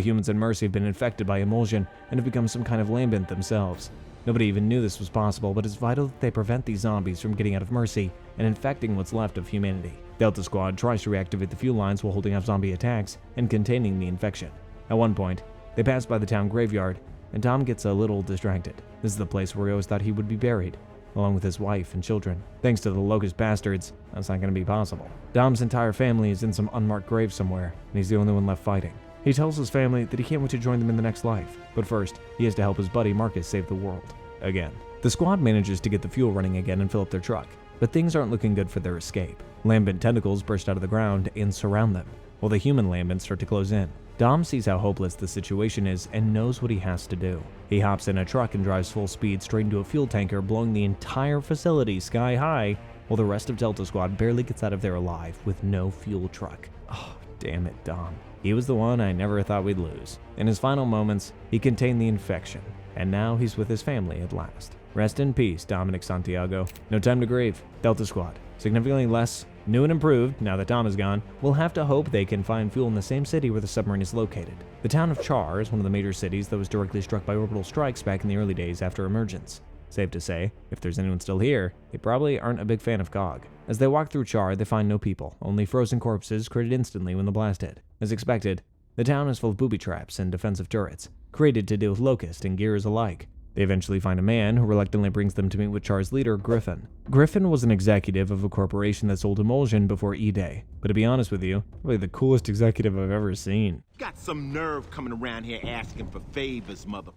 humans in Mercy have been infected by emulsion and have become some kind of lambent themselves. Nobody even knew this was possible, but it's vital that they prevent these zombies from getting out of Mercy and infecting what's left of humanity. Delta Squad tries to reactivate the fuel lines while holding off zombie attacks and containing the infection. At one point, they pass by the town graveyard, and Dom gets a little distracted. This is the place where he always thought he would be buried, along with his wife and children. Thanks to the Locust bastards, that's not going to be possible. Dom's entire family is in some unmarked grave somewhere, and he's the only one left fighting. He tells his family that he can't wait to join them in the next life, but first, he has to help his buddy Marcus save the world. Again. The squad manages to get the fuel running again and fill up their truck, but things aren't looking good for their escape. Lambent tentacles burst out of the ground and surround them, while the human lambents start to close in. Dom sees how hopeless the situation is and knows what he has to do. He hops in a truck and drives full speed straight into a fuel tanker, blowing the entire facility sky high, while the rest of Delta Squad barely gets out of there alive with no fuel truck. Oh, damn it, Dom. He was the one I never thought we'd lose. In his final moments, he contained the infection, and now he's with his family at last. Rest in peace, Dominic Santiago. No time to grieve. Delta Squad, significantly less new and improved now that Dom is gone, we'll have to hope they can find fuel in the same city where the submarine is located. The town of Char is one of the major cities that was directly struck by orbital strikes back in the early days after emergence. Safe to say, if there's anyone still here, they probably aren't a big fan of Cog. As they walk through Char, they find no people, only frozen corpses created instantly when the blast hit. As expected, the town is full of booby traps and defensive turrets, created to deal with Locust and gears alike. They eventually find a man who reluctantly brings them to meet with Char's leader, Griffin. Griffin was an executive of a corporation that sold emulsion before E-Day, but to be honest with you, probably the coolest executive I've ever seen. Got some nerve coming around here asking for favors, mother.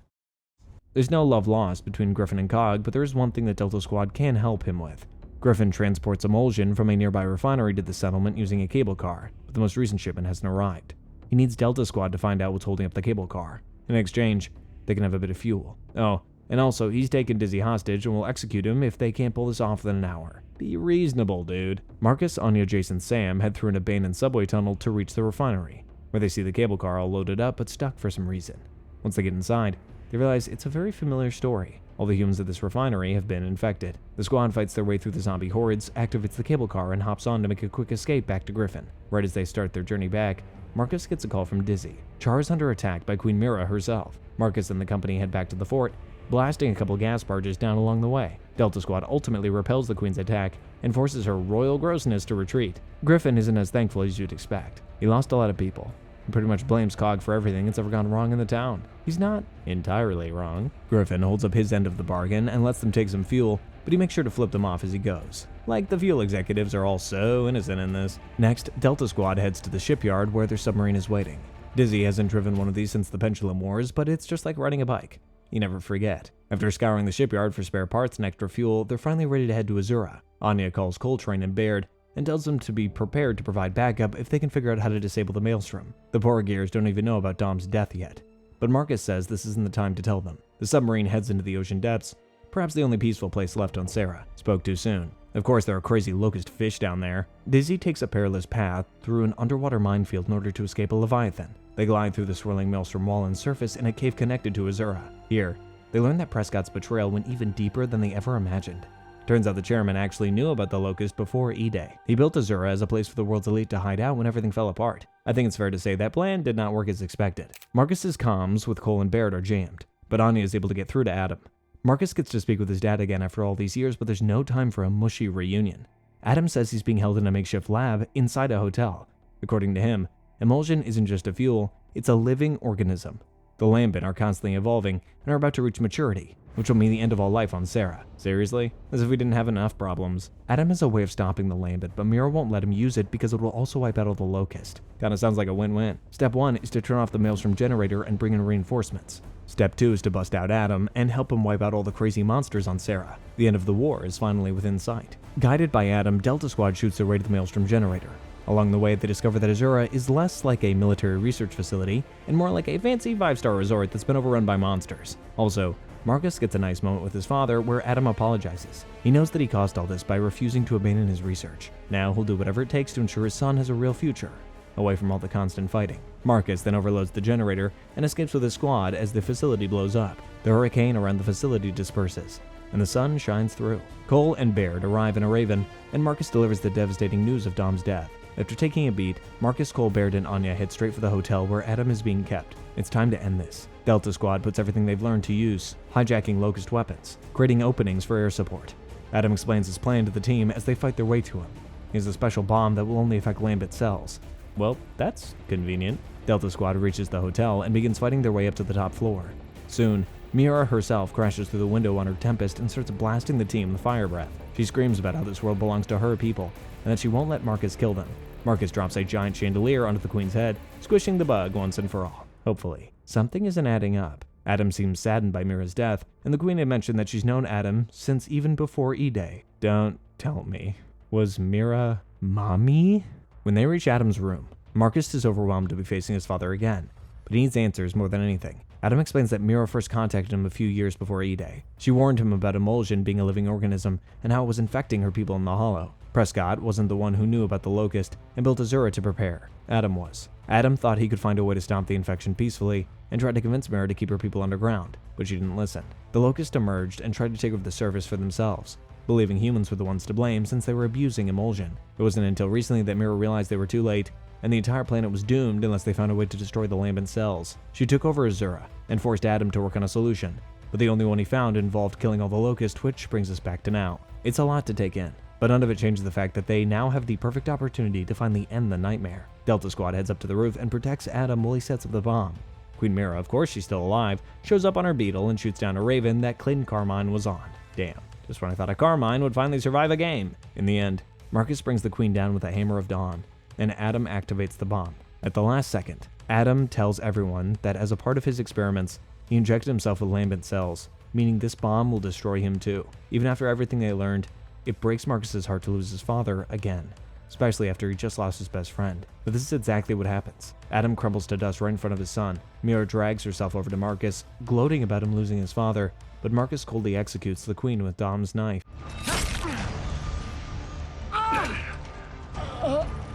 There's no love lost between Griffin and Cog, but there is one thing that Delta Squad can help him with. Griffin transports emulsion from a nearby refinery to the settlement using a cable car, but the most recent shipment hasn't arrived. He needs Delta Squad to find out what's holding up the cable car. In exchange, they can have a bit of fuel. Oh, and also, he's taken Dizzy hostage and will execute him if they can't pull this off within an hour. Be reasonable, dude. Marcus, Anya, Jason, Sam head through an abandoned subway tunnel to reach the refinery, where they see the cable car all loaded up but stuck for some reason. Once they get inside, they realize it's a very familiar story. All the humans at this refinery have been infected. The squad fights their way through the zombie hordes, activates the cable car, and hops on to make a quick escape back to Griffin. Right as they start their journey back, Marcus gets a call from Dizzy. Char is under attack by Queen Mira herself. Marcus and the company head back to the fort, blasting a couple gas barges down along the way. Delta Squad ultimately repels the Queen's attack and forces her royal grossness to retreat. Griffin isn't as thankful as you'd expect. He lost a lot of people. He pretty much blames Cog for everything that's ever gone wrong in the town. He's not entirely wrong. Griffin holds up his end of the bargain and lets them take some fuel, but he makes sure to flip them off as he goes. Like the fuel executives are all so innocent in this. Next, Delta Squad heads to the shipyard where their submarine is waiting. Dizzy hasn't driven one of these since the Pendulum Wars, but it's just like riding a bike. You never forget. After scouring the shipyard for spare parts and extra fuel, they're finally ready to head to Azura. Anya calls Coltrane and Baird and tells them to be prepared to provide backup if they can figure out how to disable the Maelstrom. The Porgears don't even know about Dom's death yet, but Marcus says this isn't the time to tell them. The submarine heads into the ocean depths, perhaps the only peaceful place left on Sarah. Spoke too soon. Of course, there are crazy locust fish down there. Dizzy takes a perilous path through an underwater minefield in order to escape a Leviathan. They glide through the swirling Maelstrom wall and surface in a cave connected to Azura. Here, they learn that Prescott's betrayal went even deeper than they ever imagined. Turns out the chairman actually knew about the Locust before E-Day. He built Azura as a place for the world's elite to hide out when everything fell apart. I think it's fair to say that plan did not work as expected. Marcus's comms with Cole and Baird are jammed, but Anya is able to get through to Adam. Marcus gets to speak with his dad again after all these years, but there's no time for a mushy reunion. Adam says he's being held in a makeshift lab inside a hotel. According to him, emulsion isn't just a fuel, it's a living organism. The Lambent are constantly evolving and are about to reach maturity, which will mean the end of all life on Sarah. Seriously? As if we didn't have enough problems. Adam has a way of stopping the Lambent, but Mira won't let him use it because it will also wipe out all the Locust. Kinda sounds like a win-win. Step 1 is to turn off the Maelstrom generator and bring in reinforcements. Step 2 is to bust out Adam and help him wipe out all the crazy monsters on Sarah. The end of the war is finally within sight. Guided by Adam, Delta Squad shoots their way to the Maelstrom generator. Along the way, they discover that Azura is less like a military research facility and more like a fancy 5-star resort that's been overrun by monsters. Also, Marcus gets a nice moment with his father where Adam apologizes. He knows that he caused all this by refusing to abandon his research. Now he'll do whatever it takes to ensure his son has a real future, away from all the constant fighting. Marcus then overloads the generator and escapes with his squad as the facility blows up. The hurricane around the facility disperses, and the sun shines through. Cole and Baird arrive in a Raven, and Marcus delivers the devastating news of Dom's death. After taking a beat, Marcus, Cole, Baird, and Anya head straight for the hotel where Adam is being kept. It's time to end this. Delta Squad puts everything they've learned to use, hijacking Locust weapons, creating openings for air support. Adam explains his plan to the team as they fight their way to him. He has a special bomb that will only affect Lambent cells. Well, that's convenient. Delta Squad reaches the hotel and begins fighting their way up to the top floor. Soon, Mira herself crashes through the window on her Tempest and starts blasting the team with fire breath. She screams about how this world belongs to her people, and that she won't let Marcus kill them. Marcus drops a giant chandelier onto the Queen's head, squishing the bug once and for all. Hopefully. Something isn't adding up. Adam seems saddened by Mira's death, and the Queen had mentioned that she's known Adam since even before E-Day. Don't tell me. Was Mira mommy? When they reach Adam's room, Marcus is overwhelmed to be facing his father again, but he needs answers more than anything. Adam explains that Mira first contacted him a few years before E-Day. She warned him about emulsion being a living organism and how it was infecting her people in the Hollow. Prescott wasn't the one who knew about the Locust and built Azura to prepare. Adam was. Adam thought he could find a way to stop the infection peacefully and tried to convince Mira to keep her people underground, but she didn't listen. The Locust emerged and tried to take over the surface for themselves, believing humans were the ones to blame since they were abusing emulsion. It wasn't until recently that Mira realized they were too late, and the entire planet was doomed unless they found a way to destroy the Lambent cells. She took over Azura and forced Adam to work on a solution, but the only one he found involved killing all the Locust, which brings us back to now. It's a lot to take in, but none of it changes the fact that they now have the perfect opportunity to finally end the nightmare. Delta Squad heads up to the roof and protects Adam while he sets up the bomb. Queen Mira, of course she's still alive, shows up on her beetle and shoots down a Raven that Clayton Carmine was on. Damn, just when I thought a Carmine would finally survive a game. In the end, Marcus brings the Queen down with a Hammer of Dawn, and Adam activates the bomb. At the last second, Adam tells everyone that as a part of his experiments, he injected himself with Lambent cells, meaning this bomb will destroy him too. Even after everything they learned, it breaks Marcus's heart to lose his father again, especially after he just lost his best friend. But this is exactly what happens. Adam crumbles to dust right in front of his son. Mira drags herself over to Marcus, gloating about him losing his father, but Marcus coldly executes the Queen with Dom's knife.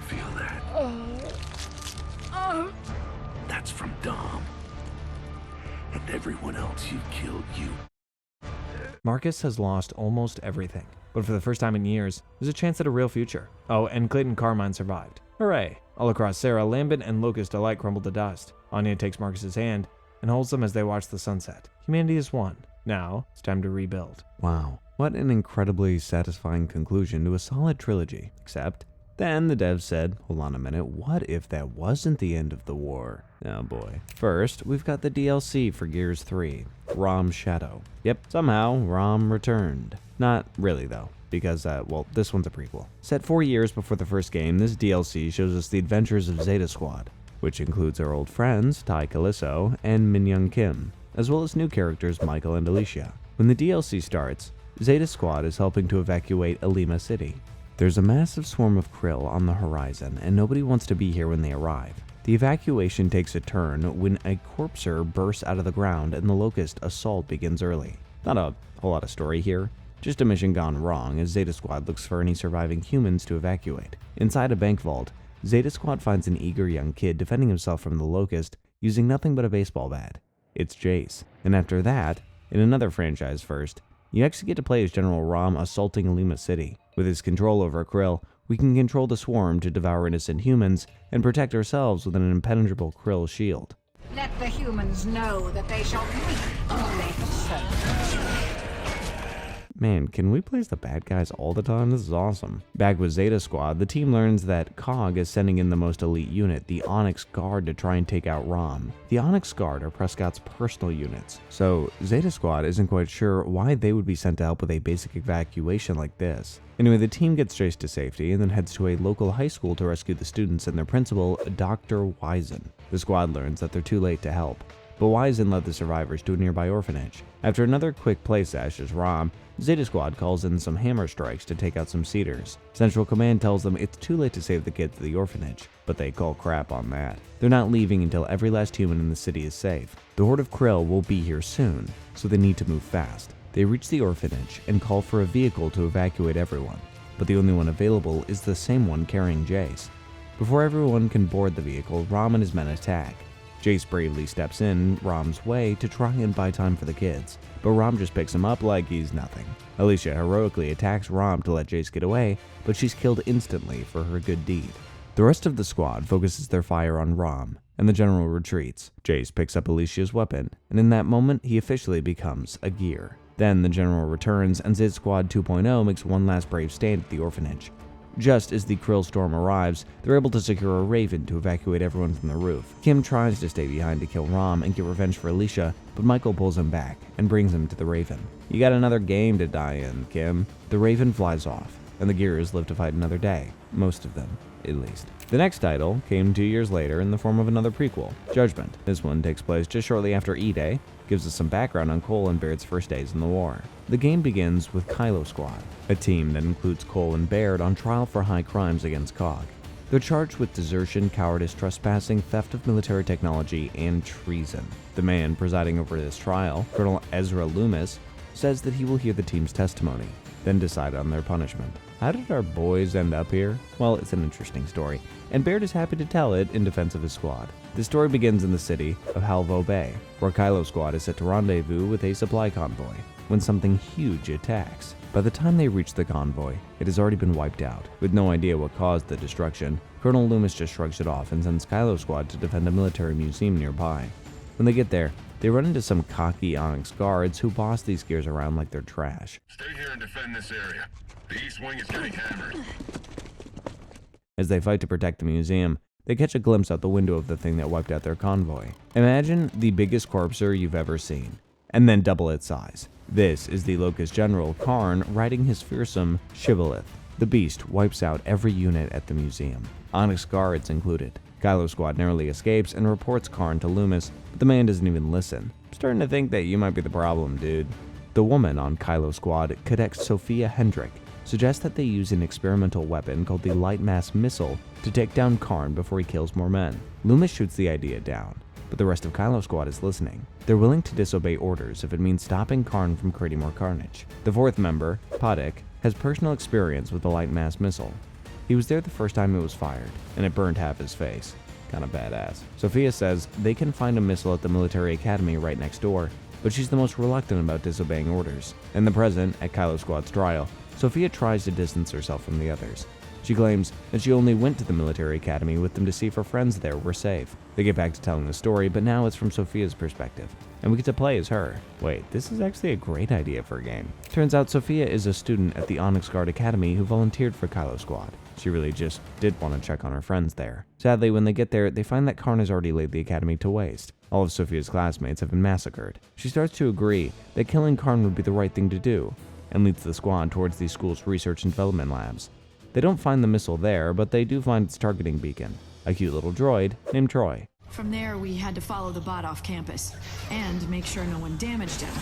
Feel that? That's from Dom. And everyone else you killed, you. Marcus has lost almost everything, but for the first time in years, there's a chance at a real future. Oh, and Clayton Carmine survived. Hooray! All across Sarah, Lambent and Locust alike crumble to dust. Anya takes Marcus's hand and holds them as they watch the sunset. Humanity is won. Now, it's time to rebuild. Wow, what an incredibly satisfying conclusion to a solid trilogy. Except, then the devs said, hold on a minute, what if that wasn't the end of the war? Oh boy. First, we've got the DLC for Gears 3, Rom Shadow. Yep, somehow, Rom returned. Not really though, because, well, this one's a prequel. Set 4 years before the first game, this DLC shows us the adventures of Zeta Squad, which includes our old friends, Tai Kalisso and Min Young Kim, as well as new characters Michael and Alicia. When the DLC starts, Zeta Squad is helping to evacuate Alima City. There's a massive swarm of Krill on the horizon, and nobody wants to be here when they arrive. The evacuation takes a turn when a corpser bursts out of the ground and the Locust assault begins early. Not a whole lot of story here, just a mission gone wrong as Zeta Squad looks for any surviving humans to evacuate. Inside a bank vault, Zeta Squad finds an eager young kid defending himself from the Locust using nothing but a baseball bat. It's Jace. And after that, in another franchise first, you actually get to play as General Rom assaulting Alima City. With his control over Krill, we can control the swarm to devour innocent humans and protect ourselves with an impenetrable Krill shield. Let the humans know that they shall reap only so. Man, can we play as the bad guys all the time? This is awesome. Back with Zeta Squad, the team learns that COG is sending in the most elite unit, the Onyx Guard, to try and take out Rom. The Onyx Guard are Prescott's personal units, so Zeta Squad isn't quite sure why they would be sent to help with a basic evacuation like this. Anyway, the team gets Jace to safety and then heads to a local high school to rescue the students and their principal, Dr. Wizen. The squad learns that they're too late to help, but Wizen led the survivors to a nearby orphanage. After another quick play sesh as Rom, Zeta Squad calls in some hammer strikes to take out some cedars. Central Command tells them it's too late to save the kids at the orphanage, but they call crap on that. They're not leaving until every last human in the city is safe. The horde of Krill will be here soon, so they need to move fast. They reach the orphanage and call for a vehicle to evacuate everyone, but the only one available is the same one carrying Jace. Before everyone can board the vehicle, Rom and his men attack. Jace bravely steps in Rom's way to try and buy time for the kids, but Rom just picks him up like he's nothing. Alicia heroically attacks Rom to let Jace get away, but she's killed instantly for her good deed. The rest of the squad focuses their fire on Rom, and the general retreats. Jace picks up Alicia's weapon, and in that moment he officially becomes a gear. Then the general returns, and Zeta Squad 2.0 makes one last brave stand at the orphanage. Just as the Krill storm arrives, they're able to secure a Raven to evacuate everyone from the roof. Kim tries to stay behind to kill Rom and get revenge for Alicia, but Michael pulls him back and brings him to the Raven. You got another game to die in, Kim. The Raven flies off, and the Gears live to fight another day. Most of them, at least. The next title came 2 years later in the form of another prequel, Judgment. This one takes place just shortly after E-Day, gives us some background on Cole and Baird's first days in the war. The game begins with Kylo Squad, a team that includes Cole and Baird on trial for high crimes against COG. They're charged with desertion, cowardice, trespassing, theft of military technology, and treason. The man presiding over this trial, Colonel Ezra Loomis, says that he will hear the team's testimony, then decide on their punishment. How did our boys end up here? Well, it's an interesting story, and Baird is happy to tell it in defense of his squad. The story begins in the city of Halvo Bay, where Kylo Squad is set to rendezvous with a supply convoy, when something huge attacks. By the time they reach the convoy, it has already been wiped out. With no idea what caused the destruction, Colonel Loomis just shrugs it off and sends Kylo Squad to defend a military museum nearby. When they get there, they run into some cocky Onyx guards who boss these gears around like they're trash. Stay here and defend this area. The East Wing is getting hammered. As they fight to protect the museum, they catch a glimpse out the window of the thing that wiped out their convoy. Imagine the biggest corpser you've ever seen, and then double its size. This is the Locust General, Karn, riding his fearsome Shibboleth. The beast wipes out every unit at the museum, Onyx guards included. Kylo Squad narrowly escapes and reports Karn to Loomis, but the man doesn't even listen. I'm starting to think that you might be the problem, dude. The woman on Kylo Squad, Cadet Sophia Hendrick, suggests that they use an experimental weapon called the Light Mass Missile to take down Karn before he kills more men. Loomis shoots the idea down, but the rest of Kylo Squad is listening. They're willing to disobey orders if it means stopping Karn from creating more carnage. The fourth member, Podik, has personal experience with the Light Mass Missile. He was there the first time it was fired, and it burned half his face. Kinda badass. Sophia says they can find a missile at the military academy right next door, but she's the most reluctant about disobeying orders. In the present, at Kylo Squad's trial, Sophia tries to distance herself from the others. She claims that she only went to the military academy with them to see if her friends there were safe. They get back to telling the story, but now it's from Sophia's perspective, and we get to play as her. Wait, this is actually a great idea for a game. Turns out Sophia is a student at the Onyx Guard Academy who volunteered for Kylo Squad. She really just did want to check on her friends there. Sadly, when they get there, they find that Karn has already laid the academy to waste. All of Sophia's classmates have been massacred. She starts to agree that killing Karn would be the right thing to do, and leads the squad towards the school's research and development labs. They don't find the missile there, but they do find its targeting beacon, a cute little droid named Troy. From there, we had to follow the bot off campus and make sure no one damaged him.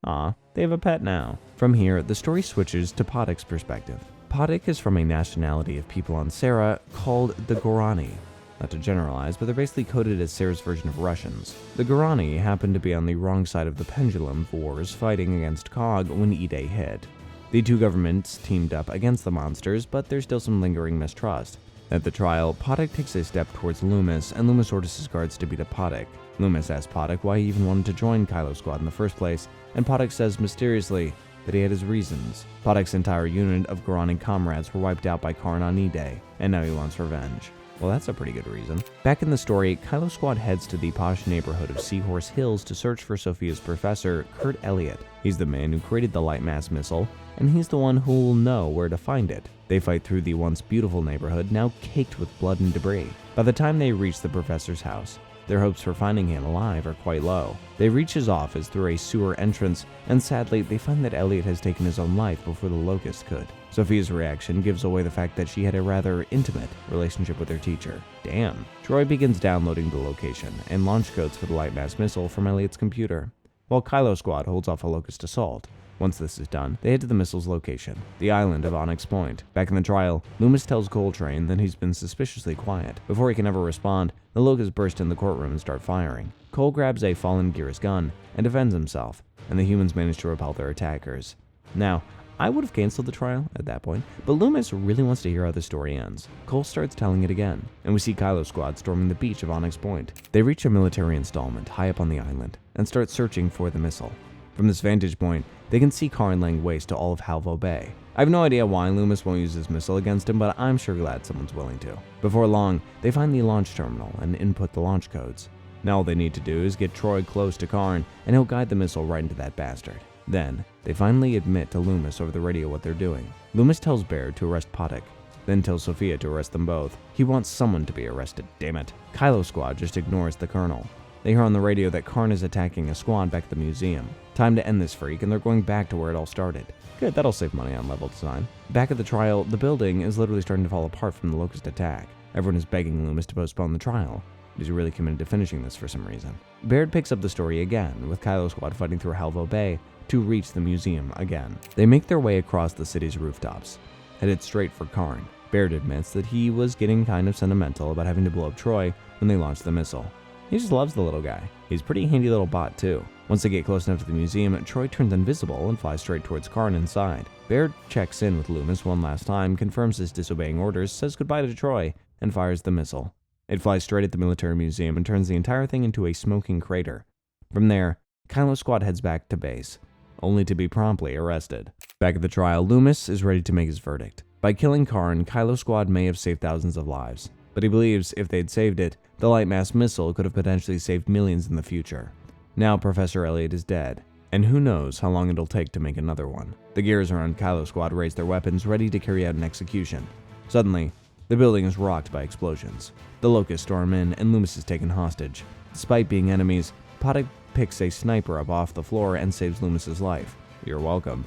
Aw, they have a pet now. From here, the story switches to Podik's perspective. Podik is from a nationality of people on Serra called the Gorani. Not to generalize, but they're basically coded as Serra's version of Russians. The Gorani happened to be on the wrong side of the pendulum of wars fighting against Cog when E-Day hit. The two governments teamed up against the monsters, but there's still some lingering mistrust. At the trial, Podik takes a step towards Loomis, and Loomis orders his guards to beat up Podik. Loomis asks Podik why he even wanted to join Kylo Squad in the first place, and Podik says mysteriously that he had his reasons. Podik's entire unit of Gorani comrades were wiped out by Karn on E-Day, and now he wants revenge. Well, that's a pretty good reason. Back in the story, Kylo Squad heads to the posh neighborhood of Seahorse Hills to search for Sophia's professor, Kurt Elliott. He's the man who created the Lightmass missile, and he's the one who will know where to find it. They fight through the once beautiful neighborhood, now caked with blood and debris. By the time they reach the professor's house, their hopes for finding him alive are quite low. They reach his office through a sewer entrance, and sadly, they find that Elliot has taken his own life before the Locust could. Sophia's reaction gives away the fact that she had a rather intimate relationship with her teacher. Damn. Troy begins downloading the location and launch codes for the Lightmass missile from Elliot's computer, while Kylo Squad holds off a Locust assault. Once this is done, they head to the missile's location, the island of Onyx Point. Back in the trial, Loomis tells Coltrane that he's been suspiciously quiet. Before he can ever respond, the Locusts burst in the courtroom and start firing. Cole grabs a fallen Gear's gun and defends himself, and the humans manage to repel their attackers. Now, I would have canceled the trial at that point, but Loomis really wants to hear how the story ends. Cole starts telling it again, and we see Kylo Squad storming the beach of Onyx Point. They reach a military installment high up on the island and start searching for the missile. From this vantage point, they can see Karn laying waste to all of Halvo Bay. I have no idea why Loomis won't use his missile against him, but I'm sure glad someone's willing to. Before long, they find the launch terminal and input the launch codes. Now all they need to do is get Troy close to Karn, and he'll guide the missile right into that bastard. Then, they finally admit to Loomis over the radio what they're doing. Loomis tells Baird to arrest Podik, then tells Sophia to arrest them both. He wants someone to be arrested, damn it. Kylo Squad just ignores the colonel. They hear on the radio that Karn is attacking a squad back at the museum. Time to end this freak, and they're going back to where it all started. Good, that'll save money on level design. Back at the trial, the building is literally starting to fall apart from the Locust attack. Everyone is begging Loomis to postpone the trial. He's really committed to finishing this for some reason. Baird picks up the story again, with Kylo Squad fighting through Halvo Bay to reach the museum again. They make their way across the city's rooftops, headed straight for Karn. Baird admits that he was getting kind of sentimental about having to blow up Troy when they launched the missile. He just loves the little guy. He's a pretty handy little bot too. Once they get close enough to the museum, Troy turns invisible and flies straight towards Karn inside. Baird checks in with Loomis one last time, confirms his disobeying orders, says goodbye to Troy, and fires the missile. It flies straight at the military museum and turns the entire thing into a smoking crater. From there, Kylo Squad heads back to base, only to be promptly arrested. Back at the trial, Loomis is ready to make his verdict. By killing Karn, Kylo Squad may have saved thousands of lives, but he believes if they'd saved it, the Lightmass missile could have potentially saved millions in the future. Now Professor Elliott is dead, and who knows how long it'll take to make another one. The gears around Kylo Squad raise their weapons, ready to carry out an execution. Suddenly, the building is rocked by explosions. The Locusts storm in, and Loomis is taken hostage. Despite being enemies, Podik picks a sniper up off the floor and saves Loomis's life. You're welcome.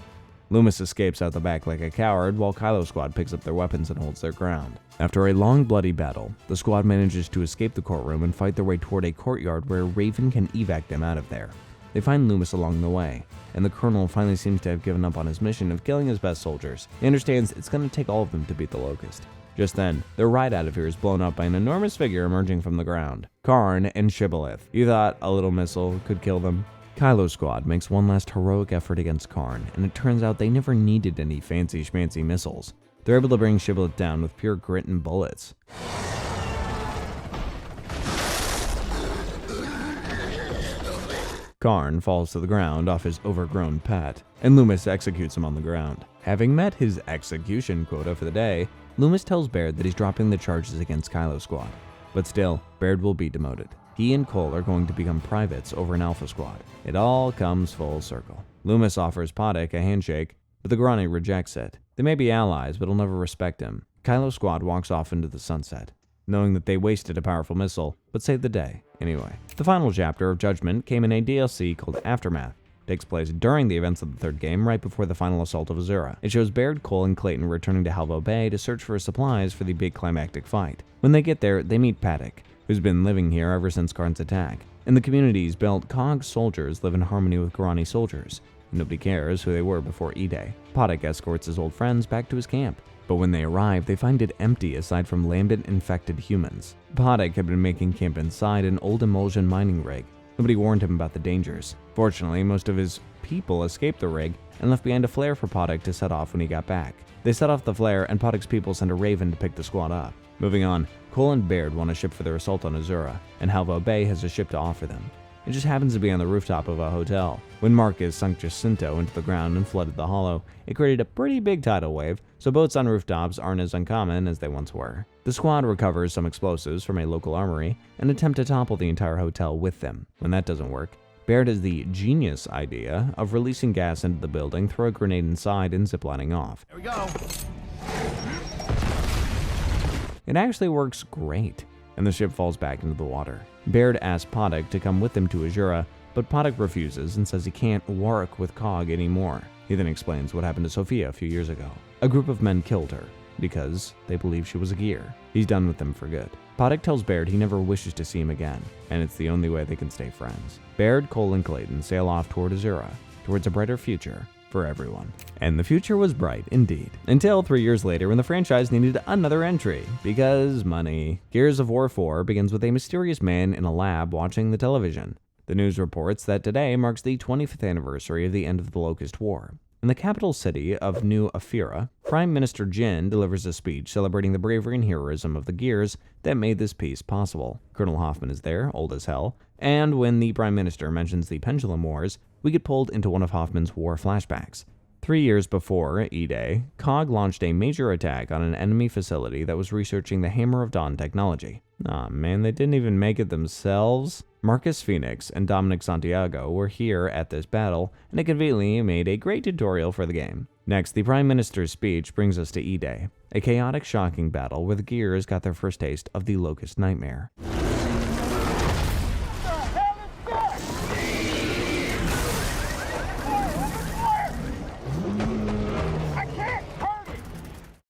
Loomis escapes out the back like a coward, while Kylo Squad picks up their weapons and holds their ground. After a long, bloody battle, the squad manages to escape the courtroom and fight their way toward a courtyard where Raven can evac them out of there. They find Loomis along the way, and the colonel finally seems to have given up on his mission of killing his best soldiers. He understands it's going to take all of them to beat the Locust. Just then, their ride out of here is blown up by an enormous figure emerging from the ground. Karn and Shibboleth. You thought a little missile could kill them? Kylo Squad makes one last heroic effort against Karn, and it turns out they never needed any fancy schmancy missiles. They're able to bring Shibboleth down with pure grit and bullets. Karn falls to the ground off his overgrown pet, and Loomis executes him on the ground. Having met his execution quota for the day, Loomis tells Baird that he's dropping the charges against Kylo Squad. But still, Baird will be demoted. He and Cole are going to become privates over an Alpha Squad. It all comes full circle. Loomis offers Paddock a handshake, but the Grani rejects it. They may be allies, but he'll never respect him. Kylo Squad walks off into the sunset, knowing that they wasted a powerful missile, but saved the day anyway. The final chapter of Judgment came in a DLC called Aftermath. It takes place during the events of the third game, right before the final assault of Azura. It shows Baird, Cole, and Clayton returning to Halvo Bay to search for supplies for the big climactic fight. When they get there, they meet Paddock, who's been living here ever since Karn's attack. In the communities built, Cog soldiers live in harmony with Grani soldiers. Nobody cares who they were before E-Day. Paddock escorts his old friends back to his camp. But when they arrive, they find it empty aside from lambent-infected humans. Paddock had been making camp inside an old emulsion mining rig. Nobody warned him about the dangers. Fortunately, most of his people escaped the rig and left behind a flare for Paddock to set off when he got back. They set off the flare, and Paddock's people sent a Raven to pick the squad up. Moving on, Cole and Baird want a ship for their assault on Azura, and Halvo Bay has a ship to offer them. It just happens to be on the rooftop of a hotel. When Marcus sunk Jacinto into the ground and flooded the hollow, it created a pretty big tidal wave, so boats on rooftops aren't as uncommon as they once were. The squad recovers some explosives from a local armory and attempt to topple the entire hotel with them. When that doesn't work, Baird has the genius idea of releasing gas into the building, throw a grenade inside, and ziplining off. There we go. It actually works great, and the ship falls back into the water. Baird asks Paddock to come with him to Azura, but Paddock refuses and says he can't work with Cog anymore. He then explains what happened to Sophia a few years ago. A group of men killed her because they believe she was a gear. He's done with them for good. Paddock tells Baird he never wishes to see him again, and it's the only way they can stay friends. Baird, Cole, and Clayton sail off toward Azura, towards a brighter future for everyone. And the future was bright indeed. Until 3 years later, when the franchise needed another entry. Because money. Gears of War 4 begins with a mysterious man in a lab watching the television. The news reports that today marks the 25th anniversary of the end of the Locust War. In the capital city of New Ephyra, Prime Minister Jin delivers a speech celebrating the bravery and heroism of the Gears that made this peace possible. Colonel Hoffman is there, old as hell, and when the Prime Minister mentions the Pendulum Wars, we get pulled into one of Hoffman's war flashbacks. 3 years before E-Day, Cog launched a major attack on an enemy facility that was researching the Hammer of Dawn technology. Aw man, they didn't even make it themselves. Marcus Phoenix and Dominic Santiago were here at this battle, and it conveniently made a great tutorial for the game. Next, the Prime Minister's speech brings us to E-Day, a chaotic, shocking battle where the Gears got their first taste of the Locust Nightmare.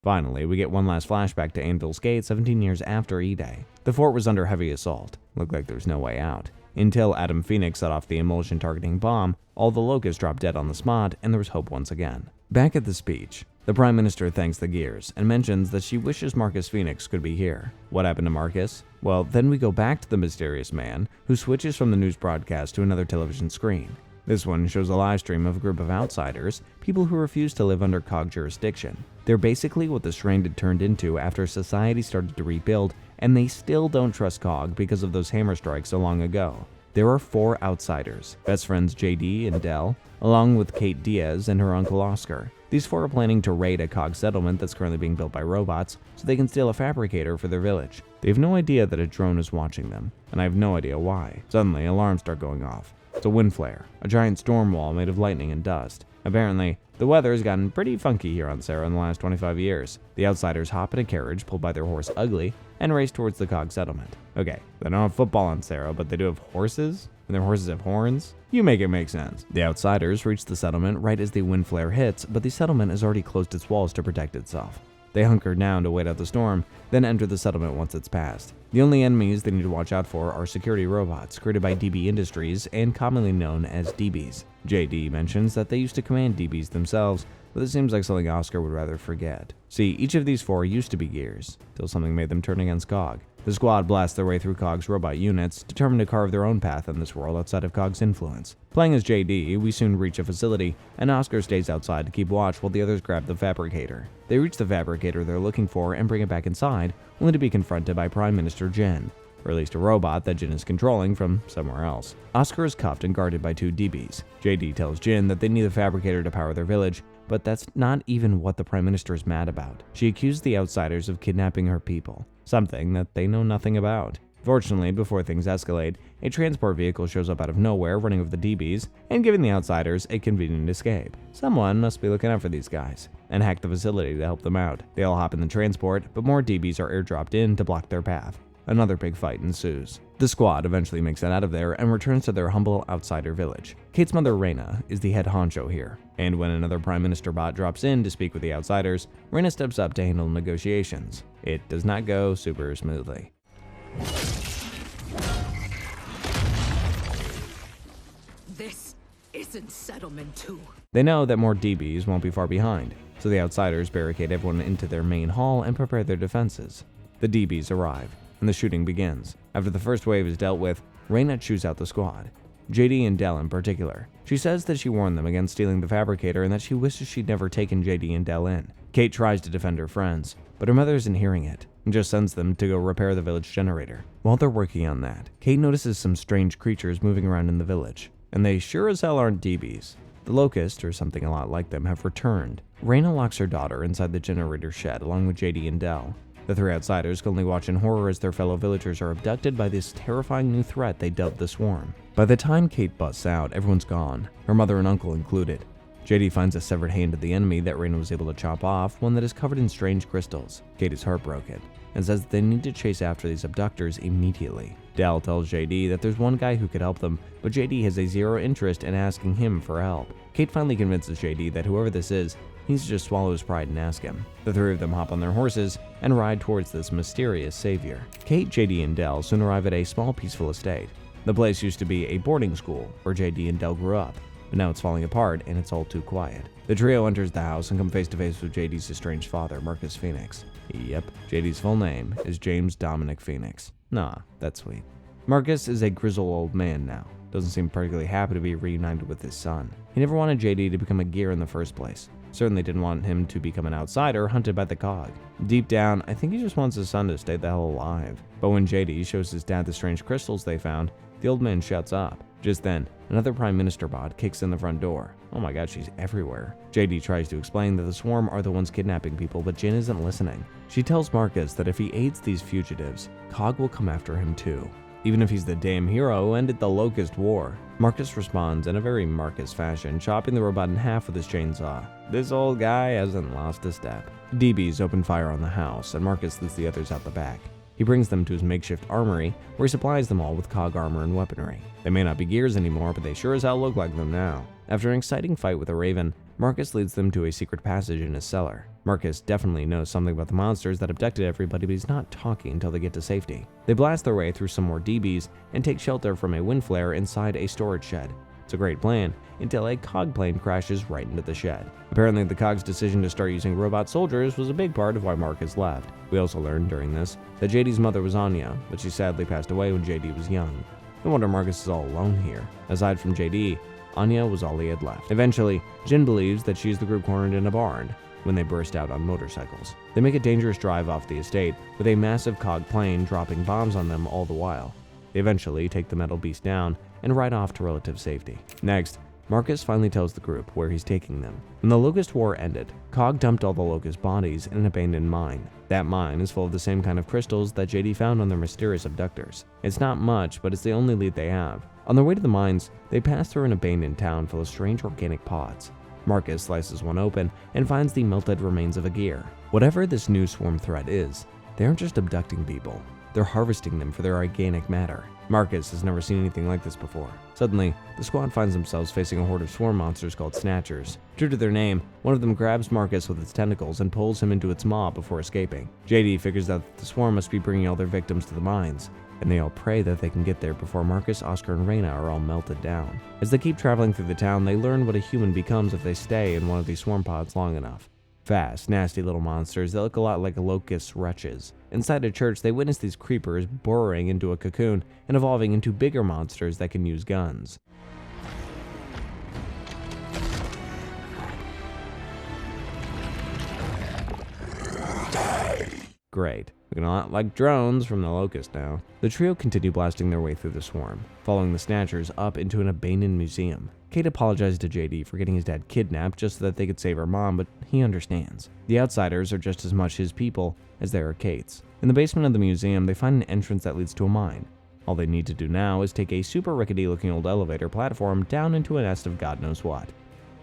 Finally, we get one last flashback to Anvil's Gate 17 years after E-Day. The fort was under heavy assault. Looked like there was no way out. Until Adam Phoenix set off the emulsion targeting bomb, all the Locusts dropped dead on the spot, and there was hope once again. Back at the speech, the Prime Minister thanks the Gears and mentions that she wishes Marcus Phoenix could be here. What happened to Marcus? Well, then we go back to the mysterious man, who switches from the news broadcast to another television screen. This one shows a live stream of a group of outsiders, people who refuse to live under Cog jurisdiction. They're basically what the Strand had turned into after society started to rebuild, and they still don't trust Cog because of those hammer strikes so long ago. There are 4 outsiders, best friends JD and Del, along with Kate Diaz and her uncle Oscar. These 4 are planning to raid a Cog settlement that's currently being built by robots, so they can steal a fabricator for their village. They have no idea that a drone is watching them, and I have no idea why. Suddenly, alarms start going off. It's a wind flare, a giant storm wall made of lightning and dust. Apparently, the weather has gotten pretty funky here on Sera in the last 25 years. The outsiders hop in a carriage pulled by their horse Ugly and race towards the Cog settlement. Okay, they don't have football on Sera, but they do have horses? And their horses have horns? You make it make sense. The outsiders reach the settlement right as the wind flare hits, but the settlement has already closed its walls to protect itself. They hunker down to wait out the storm, then enter the settlement once it's passed. The only enemies they need to watch out for are security robots created by DB Industries and commonly known as DBs. JD mentions that they used to command DBs themselves, but it seems like something Oscar would rather forget. See, each of these 4 used to be Gears, till something made them turn against Cog. The squad blasts their way through Cog's robot units, determined to carve their own path in this world outside of Cog's influence. Playing as JD, we soon reach a facility, and Oscar stays outside to keep watch while the others grab the fabricator. They reach the fabricator they're looking for and bring it back inside, only to be confronted by Prime Minister Jin, or at least a robot that Jin is controlling from somewhere else. Oscar is cuffed and guarded by 2 DBs. JD tells Jin that they need the fabricator to power their village, But that's not even what the Prime Minister is mad about. She accused the outsiders of kidnapping her people, something that they know nothing about. Fortunately, before things escalate, a transport vehicle shows up out of nowhere running over the DBs and giving the outsiders a convenient escape. Someone must be looking out for these guys and hack the facility to help them out. They all hop in the transport, but more DBs are airdropped in to block their path. Another big fight ensues. The squad eventually makes it out of there and returns to their humble outsider village. Kate's mother, Reyna, is the head honcho here, and when another Prime Minister bot drops in to speak with the outsiders, Reyna steps up to handle negotiations. It does not go super smoothly. This isn't Settlement 2. They know that more DBs won't be far behind, so the outsiders barricade everyone into their main hall and prepare their defenses. The DBs arrive, and the shooting begins. After the first wave is dealt with, Reyna chews out the squad. JD and Del in particular. She says that she warned them against stealing the fabricator and that she wishes she'd never taken JD and Del in. Kate tries to defend her friends, but her mother isn't hearing it and just sends them to go repair the village generator. While they're working on that, Kate notices some strange creatures moving around in the village, and they sure as hell aren't DBs. The Locust, or something a lot like them, have returned. Reyna locks her daughter inside the generator shed along with JD and Del. The three outsiders can only watch in horror as their fellow villagers are abducted by this terrifying new threat they dubbed the Swarm. By the time Kate busts out, everyone's gone, her mother and uncle included. JD finds a severed hand of the enemy that Reyna was able to chop off, one that is covered in strange crystals. Kate is heartbroken and says that they need to chase after these abductors immediately. Del tells JD that there's one guy who could help them, but JD has a zero interest in asking him for help. Kate finally convinces JD that whoever this is needs to just swallow his pride and ask him. The three of them hop on their horses and ride towards this mysterious savior. Kate, JD, and Del soon arrive at a small peaceful estate. The place used to be a boarding school where JD and Del grew up, but now it's falling apart and it's all too quiet. The trio enters the house and come face to face with JD's estranged father, Marcus Phoenix. Yep, JD's full name is James Dominic Phoenix. Nah, that's sweet. Marcus is a grizzled old man now. Doesn't seem particularly happy to be reunited with his son. He never wanted JD to become a gear in the first place. Certainly didn't want him to become an outsider hunted by the Cog. Deep down, I think he just wants his son to stay the hell alive. But when JD shows his dad the strange crystals they found, the old man shuts up. Just then, another Prime Minister bot kicks in the front door. Oh my god, she's everywhere. JD tries to explain that the Swarm are the ones kidnapping people, but Jin isn't listening. She tells Marcus that if he aids these fugitives, Cog will come after him too, even if he's the damn hero who ended the Locust War. Marcus responds in a very Marcus fashion, chopping the robot in half with his chainsaw. This old guy hasn't lost a step. DBs open fire on the house, and Marcus leads the others out the back. He brings them to his makeshift armory, where he supplies them all with Cog armor and weaponry. They may not be gears anymore, but they sure as hell look like them now. After an exciting fight with a raven, Marcus leads them to a secret passage in his cellar. Marcus definitely knows something about the monsters that abducted everybody, but he's not talking until they get to safety. They blast their way through some more DBs and take shelter from a wind flare inside a storage shed. It's a great plan, until a Cog plane crashes right into the shed. Apparently, the Cog's decision to start using robot soldiers was a big part of why Marcus left. We also learned during this that JD's mother was Anya, but she sadly passed away when JD was young. No wonder Marcus is all alone here. Aside from JD, Anya was all he had left. Eventually, Jin believes that she's the group cornered in a barn when they burst out on motorcycles. They make a dangerous drive off the estate, with a massive Cog plane dropping bombs on them all the while. They eventually take the metal beast down and ride off to relative safety. Next, Marcus finally tells the group where he's taking them. When the Locust War ended, Cog dumped all the Locust bodies in an abandoned mine. That mine is full of the same kind of crystals that JD found on their mysterious abductors. It's not much, but it's the only lead they have. On their way to the mines, they pass through an abandoned town full of strange organic pods. Marcus slices one open and finds the melted remains of a gear. Whatever this new Swarm threat is, they aren't just abducting people. They're harvesting them for their organic matter. Marcus has never seen anything like this before. Suddenly, the squad finds themselves facing a horde of Swarm monsters called Snatchers. True to their name, one of them grabs Marcus with its tentacles and pulls him into its maw before escaping. JD figures out that the Swarm must be bringing all their victims to the mines, and they all pray that they can get there before Marcus, Oscar, and Reyna are all melted down. As they keep traveling through the town, they learn what a human becomes if they stay in one of these Swarm pods long enough. Fast, nasty little monsters that look a lot like Locust wretches. Inside a church, they witness these creepers burrowing into a cocoon and evolving into bigger monsters that can use guns. Great. Looking a lot like drones from the Locust now. The trio continue blasting their way through the swarm, following the Snatchers up into an abandoned museum. Kate apologized to JD for getting his dad kidnapped just so that they could save her mom, but he understands. The Outsiders are just as much his people as they are Kate's. In the basement of the museum, they find an entrance that leads to a mine. All they need to do now is take a super rickety-looking old elevator platform down into a nest of God knows what.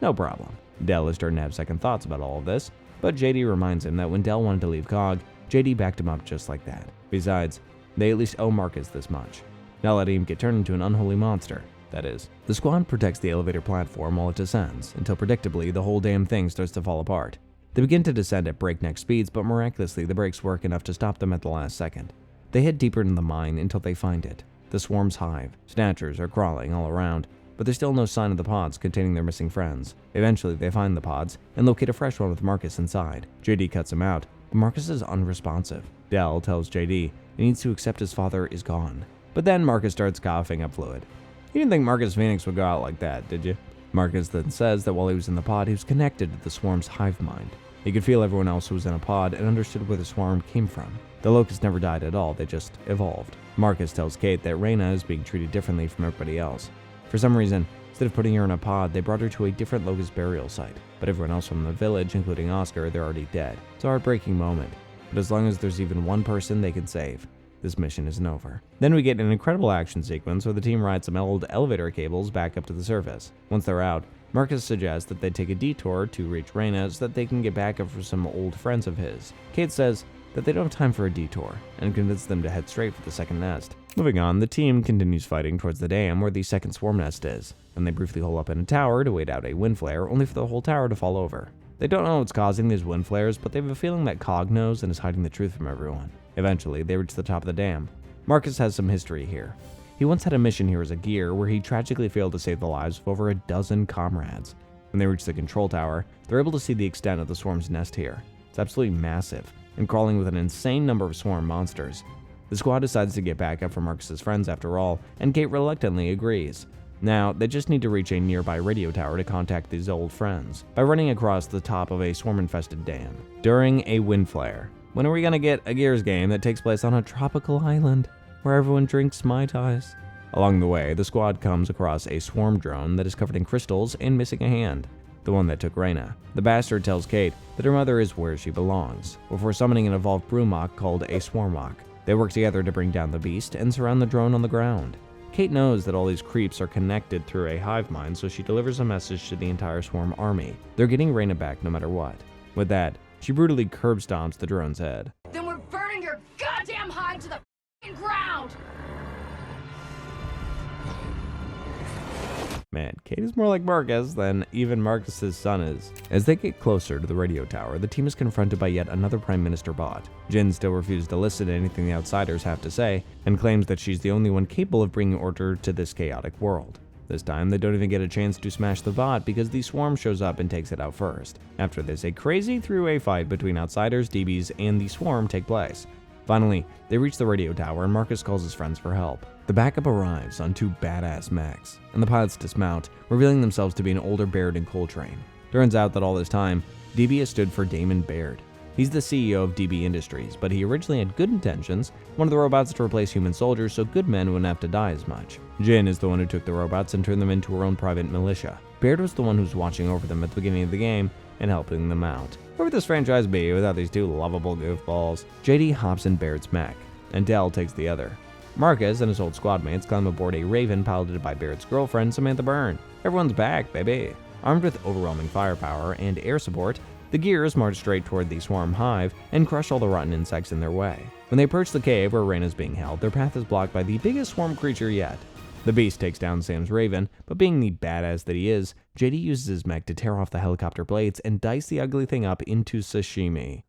No problem. Del is starting to have second thoughts about all of this, but JD reminds him that when Del wanted to leave COG, JD backed him up just like that. Besides, they at least owe Marcus this much. Not letting him get turned into an unholy monster, that is. The squad protects the elevator platform while it descends, until predictably the whole damn thing starts to fall apart. They begin to descend at breakneck speeds, but miraculously the brakes work enough to stop them at the last second. They head deeper into the mine until they find it. The swarm's hive. Snatchers are crawling all around, but there's still no sign of the pods containing their missing friends. Eventually they find the pods and locate a fresh one with Marcus inside. JD cuts him out, but Marcus is unresponsive. Del tells JD he needs to accept his father is gone. But then Marcus starts coughing up fluid. You didn't think Marcus Phoenix would go out like that, did you? Marcus then says that while he was in the pod, he was connected to the swarm's hive mind. He could feel everyone else who was in a pod and understood where the swarm came from. The Locusts never died at all, they just evolved. Marcus tells Kate that Reyna is being treated differently from everybody else. For some reason, instead of putting her in a pod, they brought her to a different Locust burial site. But everyone else from the village, including Oscar, they're already dead. It's a heartbreaking moment, but as long as there's even one person they can save, this mission isn't over. Then we get an incredible action sequence where the team rides some old elevator cables back up to the surface. Once they're out, Marcus suggests that they take a detour to reach Reyna so that they can get back up for some old friends of his. Kate says that they don't have time for a detour, and convinces them to head straight for the second nest. Moving on, the team continues fighting towards the dam where the second swarm nest is, and they briefly hole up in a tower to wait out a wind flare, only for the whole tower to fall over. They don't know what's causing these wind flares, but they have a feeling that COG knows and is hiding the truth from everyone. Eventually, they reach the top of the dam. Marcus has some history here. He once had a mission here as a gear where he tragically failed to save the lives of over a dozen comrades. When they reach the control tower, they're able to see the extent of the swarm's nest here. It's absolutely massive, and crawling with an insane number of swarm monsters. The squad decides to get back up for Marcus's friends after all, and Kate reluctantly agrees. Now, they just need to reach a nearby radio tower to contact these old friends by running across the top of a swarm-infested dam during a wind flare. When are we gonna get a Gears game that takes place on a tropical island where everyone drinks Mai Tais? Along the way, the squad comes across a swarm drone that is covered in crystals and missing a hand, the one that took Reyna. The bastard tells Kate that her mother is where she belongs, before summoning an evolved Brumok called a Swarmok. They work together to bring down the beast and surround the drone on the ground. Kate knows that all these creeps are connected through a hive mind, so she delivers a message to the entire swarm army. They're getting Reyna back no matter what. With that, she brutally curb stomps the drone's head. Then we're burning your goddamn hive to the f***ing ground! Man, Kate is more like Marcus than even Marcus's son is. As they get closer to the radio tower, the team is confronted by yet another Prime Minister bot. Jin still refuses to listen to anything the Outsiders have to say, and claims that she's the only one capable of bringing order to this chaotic world. This time, they don't even get a chance to smash the bot because the swarm shows up and takes it out first. After this, a crazy three-way fight between Outsiders, DBs, and the swarm take place. Finally, they reach the radio tower and Marcus calls his friends for help. The backup arrives on two badass mechs, and the pilots dismount, revealing themselves to be an older Baird and Coltrane. Turns out that all this time, DB has stood for Damon Baird. He's the CEO of DB Industries, but he originally had good intentions, wanted the robots to replace human soldiers so good men wouldn't have to die as much. Jin is the one who took the robots and turned them into her own private militia. Baird was the one who was watching over them at the beginning of the game and helping them out. Where would this franchise be without these two lovable goofballs? JD hops in Baird's mech, and Del takes the other. Marcus and his old squad mates climb aboard a Raven piloted by Baird's girlfriend, Samantha Byrne. Everyone's back, baby. Armed with overwhelming firepower and air support, the Gears march straight toward the swarm hive and crush all the rotten insects in their way. When they approach the cave where Reyna is being held, their path is blocked by the biggest swarm creature yet. The beast takes down Sam's Raven, but being the badass that he is, JD uses his mech to tear off the helicopter blades and dice the ugly thing up into sashimi.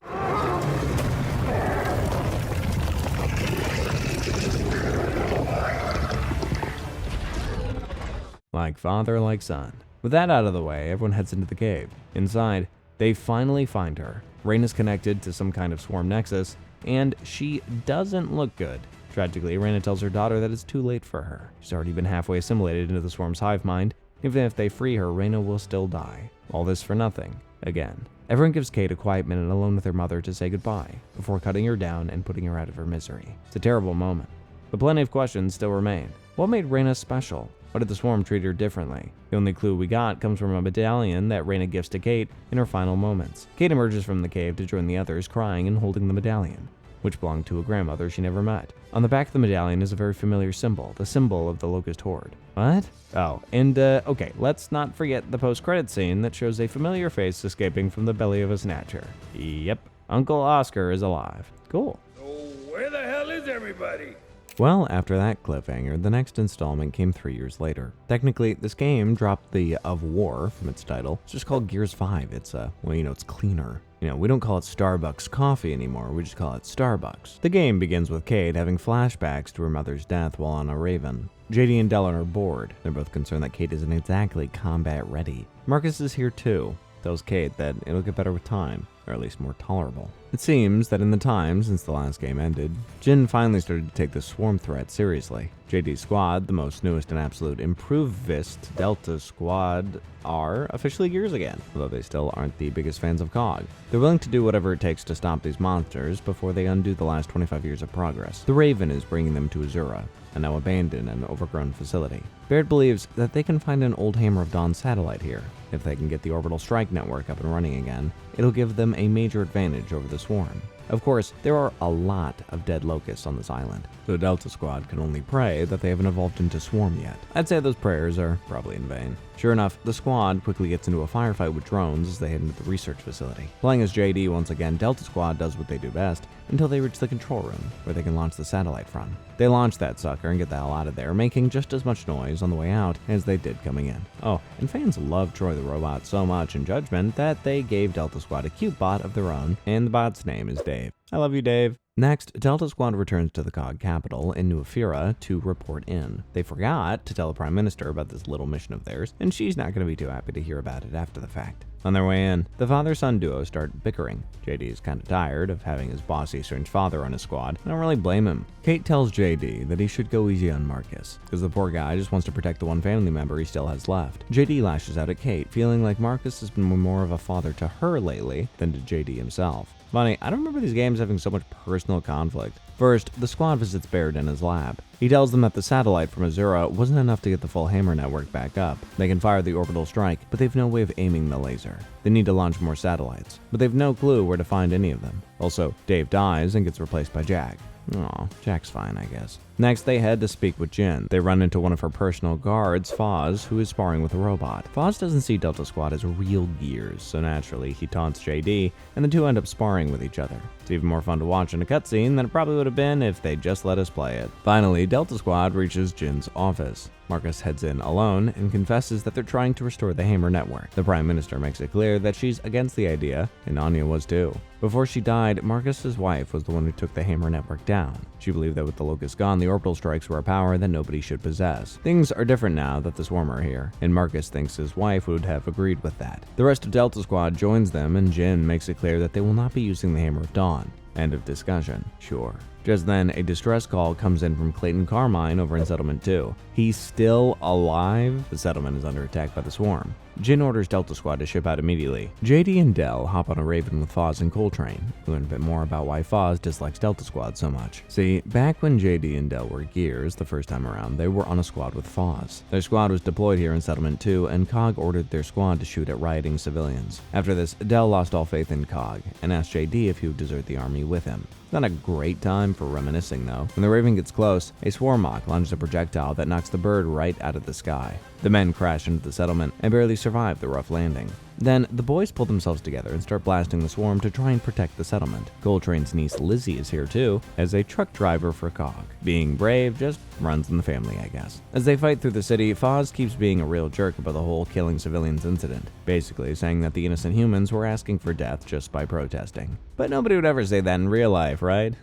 Like father, like son. With that out of the way, everyone heads into the cave. Inside, they finally find her. Reyna's connected to some kind of swarm nexus, and she doesn't look good. Tragically, Reyna tells her daughter that it's too late for her. She's already been halfway assimilated into the swarm's hive mind, Even if they free her, Reyna will still die. All this for nothing. Again. Everyone gives Kate a quiet minute alone with her mother to say goodbye, before cutting her down and putting her out of her misery. It's a terrible moment. But plenty of questions still remain. What made Reyna special? Why did the Swarm treat her differently? The only clue we got comes from a medallion that Reyna gifts to Kate in her final moments. Kate emerges from the cave to join the others, crying and holding the medallion, which belonged to a grandmother she never met. On the back of the medallion is a very familiar symbol, the symbol of the Locust Horde. What? Oh, and okay, let's not forget the post-credit scene that shows a familiar face escaping from the belly of a snatcher. Yep, Uncle Oscar is alive. Cool. So where the hell is everybody? Well, after that cliffhanger, the next installment came 3 years later. Technically, this game dropped the of war from its title. It's just called Gears 5. It's, well, it's cleaner. We don't call it Starbucks coffee anymore, we just call it Starbucks. The game begins with Kate having flashbacks to her mother's death while on a Raven. JD and Dell are bored. They're both concerned that Kate isn't exactly combat ready. Marcus is here too. Tells Kate that it'll get better with time, or at least more tolerable. It seems that in the time since the last game ended, Jin finally started to take the Swarm threat seriously. JD's squad, the most newest and absolute improvist Delta squad, are officially Gears again, although they still aren't the biggest fans of COG. They're willing to do whatever it takes to stop these monsters before they undo the last 25 years of progress. The Raven is bringing them to Azura, a now abandoned and overgrown facility. Baird believes that they can find an old Hammer of Dawn satellite here. If they can get the Orbital Strike network up and running again, it'll give them a major advantage over the Swarm. Of course, there are a lot of dead locusts on this island, so Delta Squad can only pray that they haven't evolved into Swarm yet. I'd say those prayers are probably in vain. Sure enough, the squad quickly gets into a firefight with drones as they head into the research facility. Playing as JD once again, Delta Squad does what they do best until they reach the control room, where they can launch the satellite from. They launch that sucker and get the hell out of there, making just as much noise on the way out as they did coming in. Oh, and fans love Troy the Robot so much in Judgment that they gave Delta Squad a cute bot of their own, and the bot's name is Dave. I love you, Dave. Next, Delta Squad returns to the COG capital in New Ephyra to report in. They forgot to tell the Prime Minister about this little mission of theirs, and she's not going to be too happy to hear about it after the fact. On their way in, the father-son duo start bickering. JD is kind of tired of having his bossy, strange father on his squad. I don't really blame him. Kate tells JD that he should go easy on Marcus, because the poor guy just wants to protect the one family member he still has left. JD lashes out at Kate, feeling like Marcus has been more of a father to her lately than to JD himself. Funny, I don't remember these games having so much personal conflict. First, the squad visits Baird in his lab. He tells them that the satellite from Azura wasn't enough to get the full Hammer network back up. They can fire the orbital strike, but they've no way of aiming the laser. They need to launch more satellites, but they've no clue where to find any of them. Also, Dave dies and gets replaced by Jack. Aw, Jack's fine, I guess. Next, they head to speak with Jin. They run into one of her personal guards, Foz, who is sparring with a robot. Foz doesn't see Delta Squad as real Gears, so naturally he taunts JD, and the two end up sparring with each other. It's even more fun to watch in a cutscene than it probably would have been if they'd just let us play it. Finally, Delta Squad reaches Jin's office. Marcus heads in alone and confesses that they're trying to restore the Hammer network. The Prime Minister makes it clear that she's against the idea, and Anya was too. Before she died, Marcus's wife was the one who took the Hammer network down. She believed that with the Locust gone, the orbital strikes were a power that nobody should possess. Things are different now that the Swarm are here, and Marcus thinks his wife would have agreed with that. The rest of Delta Squad joins them, and Jin makes it clear that they will not be using the Hammer of Dawn. End of discussion. Sure. Just then, a distress call comes in from Clayton Carmine over in Settlement 2. He's still alive? The settlement is under attack by the Swarm. Jin orders Delta Squad to ship out immediately. JD and Dell hop on a Raven with Foz and Coltrane. We learn a bit more about why Foz dislikes Delta Squad so much. See, back when JD and Dell were Gears the first time around, they were on a squad with Foz. Their squad was deployed here in Settlement 2, and COG ordered their squad to shoot at rioting civilians. After this, Dell lost all faith in COG and asked JD if he would desert the army with him. Not a great time for reminiscing, though. When the Raven gets close, a Swarmok launches a projectile that knocks the bird right out of the sky. The men crash into the settlement and barely survive the rough landing. Then, the boys pull themselves together and start blasting the Swarm to try and protect the settlement. Coltrane's niece Lizzie is here too, as a truck driver for COG. Being brave just runs in the family, I guess. As they fight through the city, Foz keeps being a real jerk about the whole killing civilians incident, basically saying that the innocent humans were asking for death just by protesting. But nobody would ever say that in real life, right?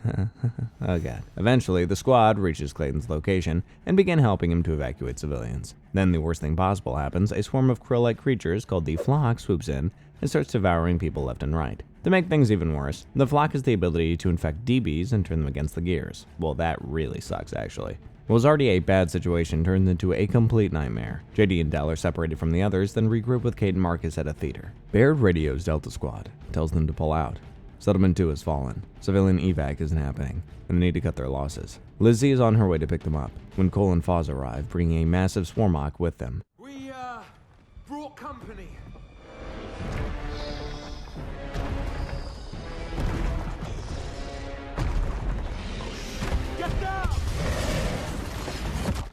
Oh god. Eventually, the squad reaches Clayton's location and begin helping him to evacuate civilians. Then the worst thing possible happens. A swarm of krill-like creatures called the Flock swoops in and starts devouring people left and right. To make things even worse, the Flock has the ability to infect DBs and turn them against the Gears. Well, that really sucks, actually. What was already a bad situation turns into a complete nightmare. JD and Dell are separated from the others, then regroup with Kate and Marcus at a theater. Baird radios Delta Squad, tells them to pull out. Settlement 2 has fallen. Civilian evac isn't happening, and they need to cut their losses. Lizzie is on her way to pick them up when Cole and Foz arrive, bringing a massive Swarmhawk with them. We, brought company. Get down!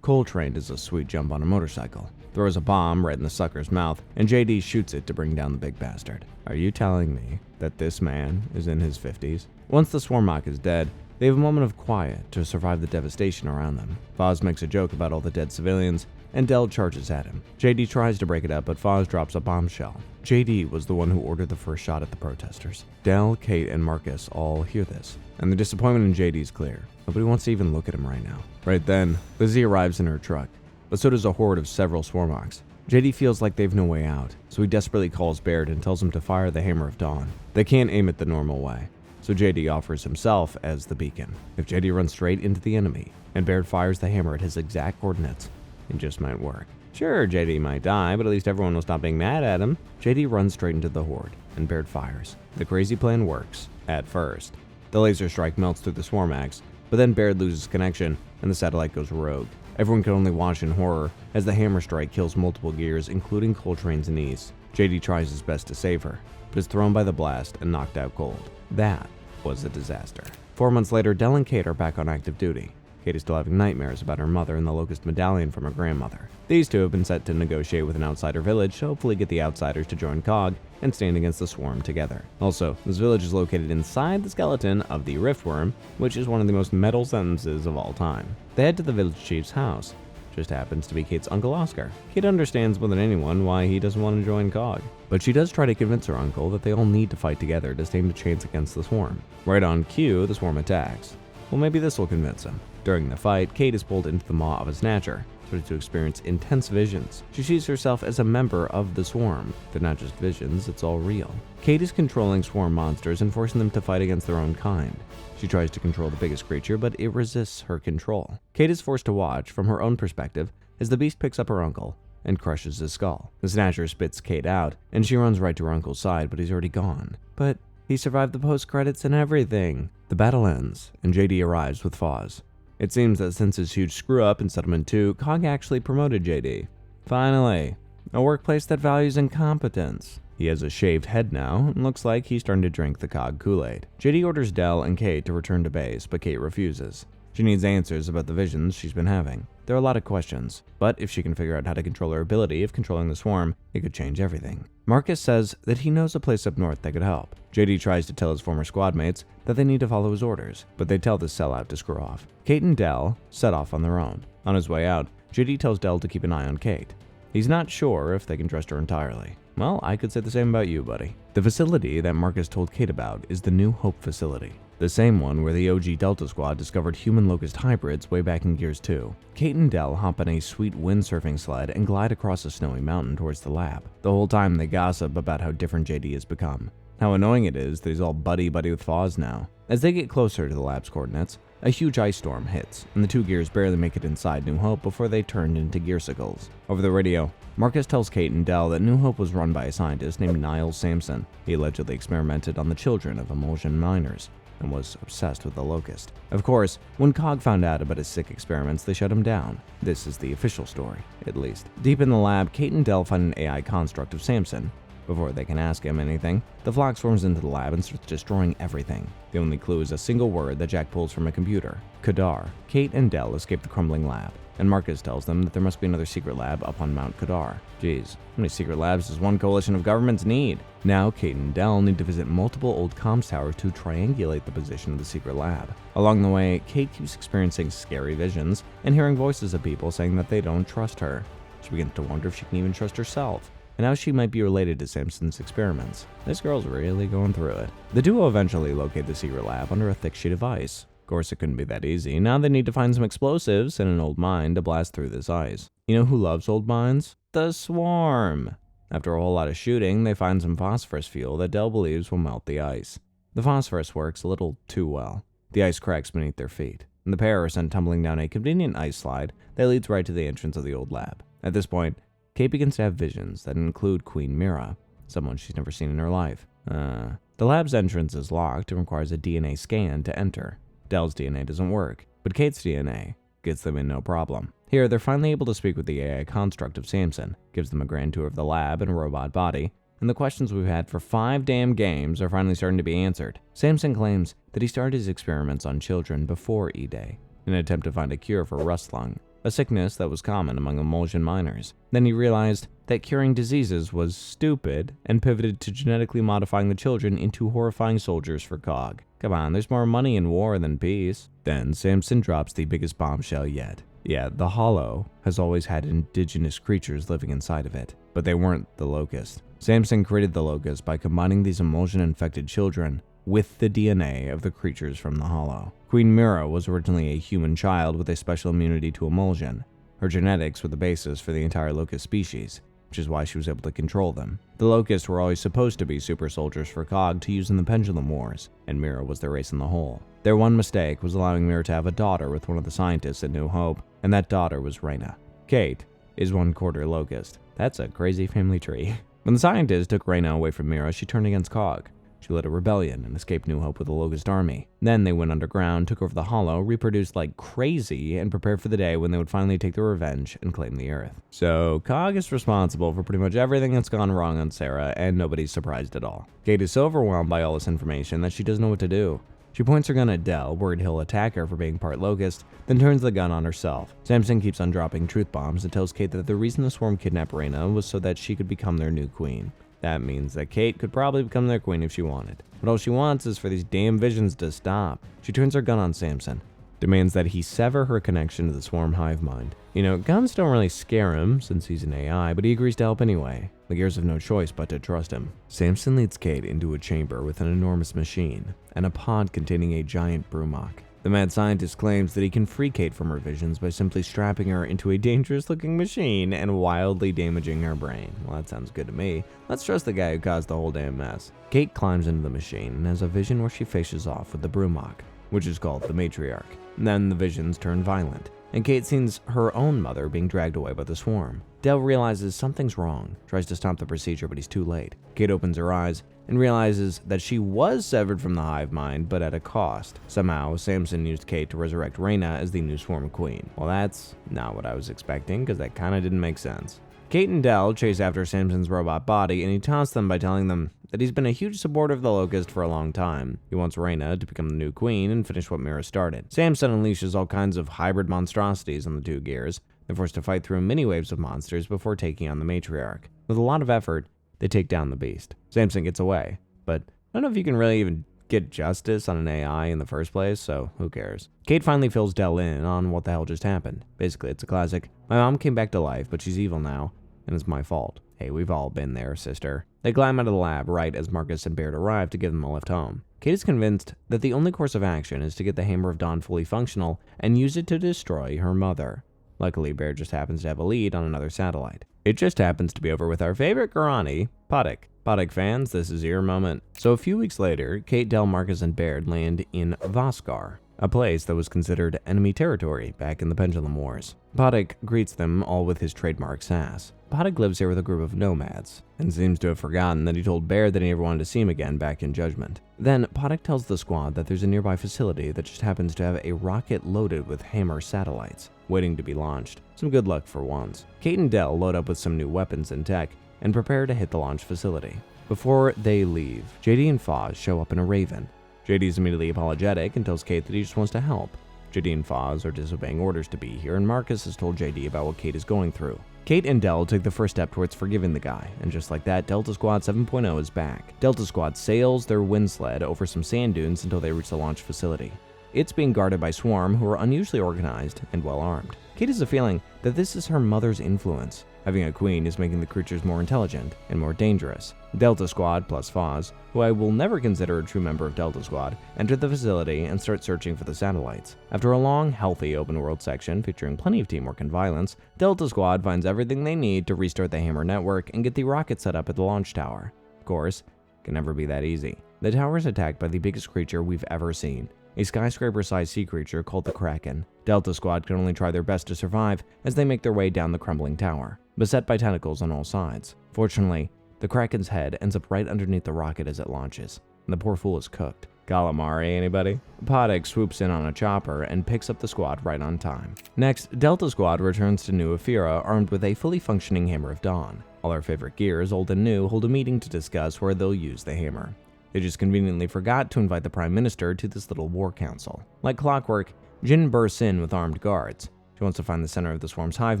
Cole trained as a sweet jump on a motorcycle, throws a bomb right in the sucker's mouth, and JD shoots it to bring down the big bastard. Are you telling me that this man is in his 50s? Once the Swarmhawk is dead, they have a moment of quiet to survive the devastation around them. Foz makes a joke about all the dead civilians, and Dell charges at him. JD tries to break it up, but Foz drops a bombshell. JD was the one who ordered the first shot at the protesters. Dell, Kate, and Marcus all hear this, and the disappointment in JD is clear. Nobody wants to even look at him right now. Right then, Lizzie arrives in her truck, but so does a horde of several Swarmhawks. JD feels like they've no way out, so he desperately calls Baird and tells him to fire the Hammer of Dawn. They can't aim it the normal way, so JD offers himself as the beacon. If JD runs straight into the enemy, and Baird fires the hammer at his exact coordinates, it just might work. Sure, JD might die, but at least everyone will stop being mad at him. JD runs straight into the horde, and Baird fires. The crazy plan works, at first. The laser strike melts through the Swarmhawks, but then Baird loses connection, and the satellite goes rogue. Everyone can only watch in horror as the hammer strike kills multiple gears, including Coltrane's niece. JD tries his best to save her, but is thrown by the blast and knocked out cold. That was a disaster. 4 months later, Dell and Kate are back on active duty. Kate is still having nightmares about her mother and the Locust medallion from her grandmother. These two have been set to negotiate with an outsider village to hopefully get the outsiders to join COG and stand against the Swarm together. Also, this village is located inside the skeleton of the Riftworm, which is one of the most metal sentences of all time. They head to the village chief's house. Just happens to be Kate's Uncle Oscar. Kate understands more than anyone why he doesn't want to join COG, but she does try to convince her uncle that they all need to fight together to stand a chance against the Swarm. Right on cue, the Swarm attacks. Well, maybe this will convince him. During the fight, Kate is pulled into the maw of a Snatcher, started to experience intense visions. She sees herself as a member of the Swarm. They're not just visions, it's all real. Kate is controlling Swarm monsters and forcing them to fight against their own kind. She tries to control the biggest creature, but it resists her control. Kate is forced to watch, from her own perspective, as the beast picks up her uncle and crushes his skull. The Snatcher spits Kate out, and she runs right to her uncle's side, but he's already gone. But he survived the post-credits and everything. The battle ends, and JD arrives with Foz. It seems that since his huge screw-up in Settlement 2, COG actually promoted JD. Finally, a workplace that values incompetence. He has a shaved head now, and looks like he's starting to drink the COG Kool-Aid. JD orders Dell and Kate to return to base, but Kate refuses. She needs answers about the visions she's been having. There are a lot of questions, but if she can figure out how to control her ability of controlling the Swarm, it could change everything. Marcus says that he knows a place up north that could help. JD tries to tell his former squad mates that they need to follow his orders, but they tell the sellout to screw off. Kate and Dell set off on their own. On his way out, JD tells Dell to keep an eye on Kate. He's not sure if they can trust her entirely. Well, I could say the same about you, buddy. The facility that Marcus told Kate about is the New Hope facility. The same one where the OG Delta Squad discovered human-locust hybrids way back in Gears 2. Kate and Dell hop on a sweet windsurfing sled and glide across a snowy mountain towards the lab. The whole time they gossip about how different JD has become. How annoying it is that he's all buddy-buddy with Foz now. As they get closer to the lab's coordinates, a huge ice storm hits, and the two gears barely make it inside New Hope before they turn into gearsicles. Over the radio, Marcus tells Kate and Dell that New Hope was run by a scientist named Niles Sampson. He allegedly experimented on the children of Emulsion miners and was obsessed with the Locust. Of course, when COG found out about his sick experiments, they shut him down. This is the official story, at least. Deep in the lab, Kate and Dell find an AI construct of Sampson. Before they can ask him anything, the flock swarms into the lab and starts destroying everything. The only clue is a single word that Jack pulls from a computer: Kadar. Kate and Dell escape the crumbling lab, and Marcus tells them that there must be another secret lab up on Mount Kadar. Geez, how many secret labs does one coalition of governments need? Now Kate and Dell need to visit multiple old comms towers to triangulate the position of the secret lab. Along the way, Kate keeps experiencing scary visions and hearing voices of people saying that they don't trust her. She begins to wonder if she can even trust herself, and how she might be related to Sampson's experiments. This girl's really going through it. The duo eventually locate the secret lab under a thick sheet of ice. Of course, it couldn't be that easy. Now they need to find some explosives and an old mine to blast through this ice. You know who loves old mines? The Swarm! After a whole lot of shooting, they find some phosphorus fuel that Dell believes will melt the ice. The phosphorus works a little too well. The ice cracks beneath their feet. and the pair are sent tumbling down a convenient ice slide that leads right to the entrance of the old lab. At this point, Kate begins to have visions that include Queen Mira, someone she's never seen in her life. The lab's entrance is locked and requires a DNA scan to enter. Del's DNA doesn't work, but Kate's DNA gets them in no problem. Here, they're finally able to speak with the AI construct of Samson, gives them a grand tour of the lab and a robot body, and the questions we've had for 5 damn games are finally starting to be answered. Samson claims that he started his experiments on children before E-Day, in an attempt to find a cure for rust lung, a sickness that was common among emulsion miners. Then he realized that curing diseases was stupid and pivoted to genetically modifying the children into horrifying soldiers for COG. Come on, there's more money in war than peace. Then Samson drops the biggest bombshell yet. Yeah, the Hollow has always had indigenous creatures living inside of it, but they weren't the Locust. Samson created the Locust by combining these emulsion-infected children with the DNA of the creatures from the Hollow. Queen Mira was originally a human child with a special immunity to emulsion. Her genetics were the basis for the entire Locust species, which is why she was able to control them. The Locusts were always supposed to be super soldiers for COG to use in the Pendulum Wars, and Mira was their ace in the hole. Their one mistake was allowing Mira to have a daughter with one of the scientists at New Hope, and that daughter was Reyna. Kate is 1/4 Locust. That's a crazy family tree. When the scientists took Reyna away from Mira, she turned against COG. She led a rebellion and escaped New Hope with the Locust army. Then they went underground, took over the Hollow, reproduced like crazy, and prepared for the day when they would finally take their revenge and claim the Earth. So COG is responsible for pretty much everything that's gone wrong on Sarah, and nobody's surprised at all. Kate is so overwhelmed by all this information that she doesn't know what to do. She points her gun at Del, worried he'll attack her for being part Locust, then turns the gun on herself. Samson keeps on dropping truth bombs and tells Kate that the reason the Swarm kidnapped Reyna was so that she could become their new queen. That means that Kate could probably become their queen if she wanted. But all she wants is for these damn visions to stop. She turns her gun on Samson, demands that he sever her connection to the Swarm hive mind. You know, guns don't really scare him since he's an AI, but he agrees to help anyway. The Gears have no choice but to trust him. Samson leads Kate into a chamber with an enormous machine and a pod containing a giant Brumok. The mad scientist claims that he can free Kate from her visions by simply strapping her into a dangerous-looking machine and wildly damaging her brain. Well, that sounds good to me. Let's trust the guy who caused the whole damn mess. Kate climbs into the machine and has a vision where she faces off with the Brumok, which is called the Matriarch. Then the visions turn violent, and Kate sees her own mother being dragged away by the Swarm. Del realizes something's wrong, tries to stop the procedure, but he's too late. Kate opens her eyes and realizes that she was severed from the hive mind, but at a cost. Somehow, Samson used Kate to resurrect Reyna as the new Swarm Queen. Well, that's not what I was expecting, because that kinda didn't make sense. Kate and Del chase after Samson's robot body, and he taunts them by telling them that he's been a huge supporter of the Locust for a long time. He wants Reyna to become the new queen and finish what Mira started. Samson unleashes all kinds of hybrid monstrosities on the two Gears. They're forced to fight through many waves of monsters before taking on the Matriarch. With a lot of effort, they take down the beast. Samson gets away, but I don't know if you can really even get justice on an AI in the first place, so who cares? Kate finally fills Del in on what the hell just happened. Basically, it's a classic, my mom came back to life, but she's evil now, and it's my fault. Hey, we've all been there, sister. They climb out of the lab right as Marcus and Baird arrive to give them a lift home. Kate is convinced that the only course of action is to get the Hammer of Dawn fully functional and use it to destroy her mother. Luckily, Baird just happens to have a lead on another satellite. It just happens to be over with our favorite Garani, Poddick. Poddick fans, this is your moment. So a few weeks later, Kate, Del, Marcus, and Baird land in Voskar, a place that was considered enemy territory back in the Pendulum Wars. Poddick greets them all with his trademark sass. Poddick lives here with a group of nomads, and seems to have forgotten that he told Baird that he never wanted to see him again back in Judgment. Then, Poddick tells the squad that there's a nearby facility that just happens to have a rocket loaded with Hammer satellites, waiting to be launched. Some good luck for once. Kate and Del load up with some new weapons and tech, and prepare to hit the launch facility. Before they leave, JD and Foz show up in a Raven. JD is immediately apologetic and tells Kate that he just wants to help. JD and Foz are disobeying orders to be here, and Marcus has told JD about what Kate is going through. Kate and Del take the first step towards forgiving the guy, and just like that, Delta Squad 7.0 is back. Delta Squad sails their wind sled over some sand dunes until they reach the launch facility. It's being guarded by Swarm, who are unusually organized and well-armed. Kate has a feeling that this is her mother's influence. Having a queen is making the creatures more intelligent and more dangerous. Delta Squad plus Foz, who I will never consider a true member of Delta Squad, enter the facility and start searching for the satellites. After a long, healthy open-world section featuring plenty of teamwork and violence, Delta Squad finds everything they need to restart the Hammer network and get the rocket set up at the launch tower. Of course, it can never be that easy. The tower is attacked by the biggest creature we've ever seen. a skyscraper-sized sea creature called the Kraken. Delta Squad can only try their best to survive as they make their way down the crumbling tower, beset by tentacles on all sides. Fortunately, the Kraken's head ends up right underneath the rocket as it launches, and the poor fool is cooked. Calamari, anybody? Podek swoops in on a chopper and picks up the squad right on time. Next, Delta Squad returns to New Ephyra armed with a fully functioning Hammer of Dawn. All our favorite gears, old and new, hold a meeting to discuss where they'll use the hammer. They just conveniently forgot to invite the Prime Minister to this little war council. Like clockwork, Jin bursts in with armed guards. She wants to find the center of the swarm's hive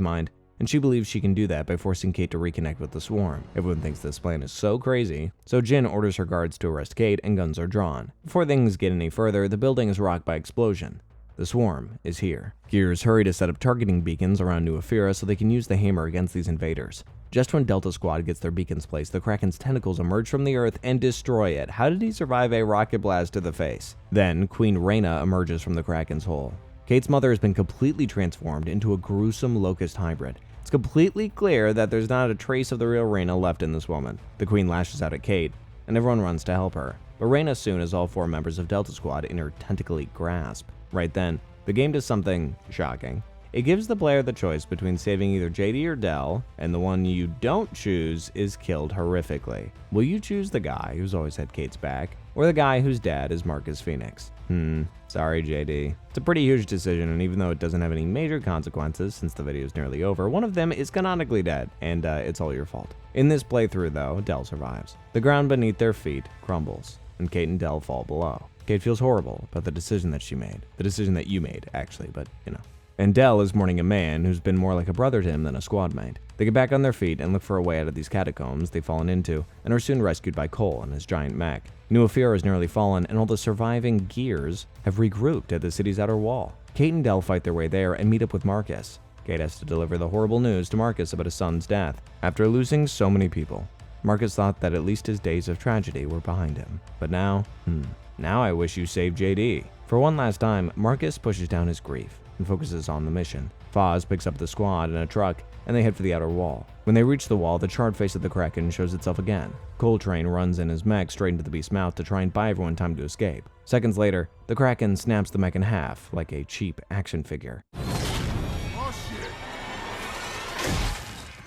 mind, and she believes she can do that by forcing Kate to reconnect with the swarm. Everyone thinks this plan is so crazy, so Jin orders her guards to arrest Kate and guns are drawn. Before things get any further, the building is rocked by explosion. The swarm is here. Gears hurry to set up targeting beacons around New Ephyra so they can use the hammer against these invaders. Just when Delta Squad gets their beacons placed, the Kraken's tentacles emerge from the earth and destroy it. How did he survive a rocket blast to the face? Then, Queen Reyna emerges from the Kraken's hole. Kate's mother has been completely transformed into a gruesome locust hybrid. It's completely clear that there's not a trace of the real Reyna left in this woman. The Queen lashes out at Kate, and everyone runs to help her. But Reyna soon has all 4 members of Delta Squad in her tentacly grasp. Right then, the game does something shocking. It gives the player the choice between saving either JD or Del, and the one you don't choose is killed horrifically. Will you choose the guy who's always had Kate's back, or the guy whose dad is Marcus Phoenix? Sorry JD. It's a pretty huge decision, and even though it doesn't have any major consequences since the video is nearly over, one of them is canonically dead, and it's all your fault. In this playthrough though, Del survives. The ground beneath their feet crumbles, and Kate and Del fall below. Kate feels horrible about the decision that she made. The decision that you made, actually, but you know. And Del is mourning a man who's been more like a brother to him than a squad mate. They get back on their feet and look for a way out of these catacombs they've fallen into, and are soon rescued by Cole and his giant mech. New Ephyra has nearly fallen, and all the surviving gears have regrouped at the city's outer wall. Kate and Del fight their way there and meet up with Marcus. Kate has to deliver the horrible news to Marcus about his son's death. After losing so many people, Marcus thought that at least his days of tragedy were behind him. But now I wish you saved JD. For one last time, Marcus pushes down his grief and focuses on the mission. Foz picks up the squad in a truck, and they head for the outer wall. When they reach the wall, the charred face of the Kraken shows itself again. Coltrane runs in his mech straight into the beast's mouth to try and buy everyone time to escape. Seconds later, the Kraken snaps the mech in half like a cheap action figure. Oh shit!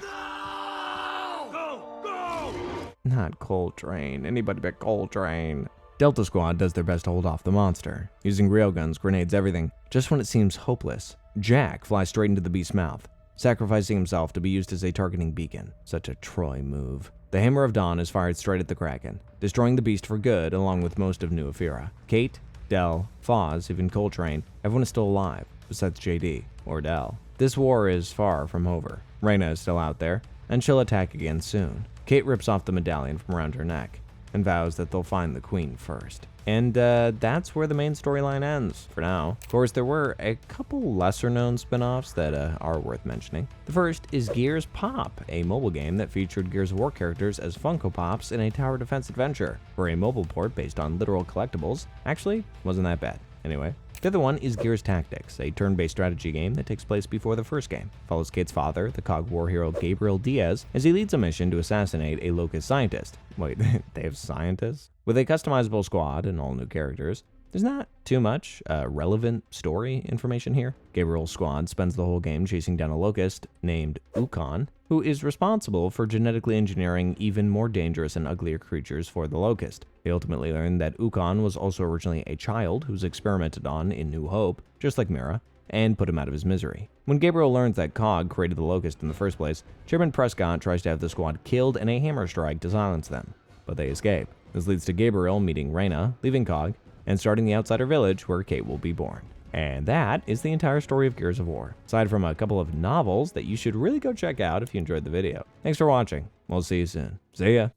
No! Go! Not Coltrane, anybody but Coltrane. Delta Squad does their best to hold off the monster, using railguns, grenades, everything. Just when it seems hopeless, Jack flies straight into the beast's mouth, sacrificing himself to be used as a targeting beacon. Such a Troy move. The Hammer of Dawn is fired straight at the Kraken, destroying the beast for good along with most of New Ephyra. Kate, Del, Foz, even Coltrane, everyone is still alive, besides JD, or Del. This war is far from over. Reyna is still out there, and she'll attack again soon. Kate rips off the medallion from around her neck, and vows that they'll find the Queen first. And that's where the main storyline ends, for now. Of course, there were a couple lesser-known spin-offs that are worth mentioning. The first is Gears Pop, a mobile game that featured Gears of War characters as Funko Pops in a tower defense adventure, where a mobile port based on literal collectibles actually wasn't that bad. Anyway, the other one is Gears Tactics, a turn-based strategy game that takes place before the first game. Follows Kate's father, the COG war hero Gabriel Diaz, as he leads a mission to assassinate a Locust scientist. Wait, they have scientists? With a customizable squad and all new characters, there's not too much relevant story information here. Gabriel's squad spends the whole game chasing down a Locust named Ukon, who is responsible for genetically engineering even more dangerous and uglier creatures for the Locust. They ultimately learn that Ukon was also originally a child who was experimented on in New Hope, just like Mira, and put him out of his misery. When Gabriel learns that COG created the Locust in the first place, Chairman Prescott tries to have the squad killed in a hammer strike to silence them, but they escape. This leads to Gabriel meeting Reyna, leaving COG, and starting the Outsider Village where Kate will be born. And that is the entire story of Gears of War, aside from a couple of novels that you should really go check out if you enjoyed the video. Thanks for watching. We'll see you soon. See ya!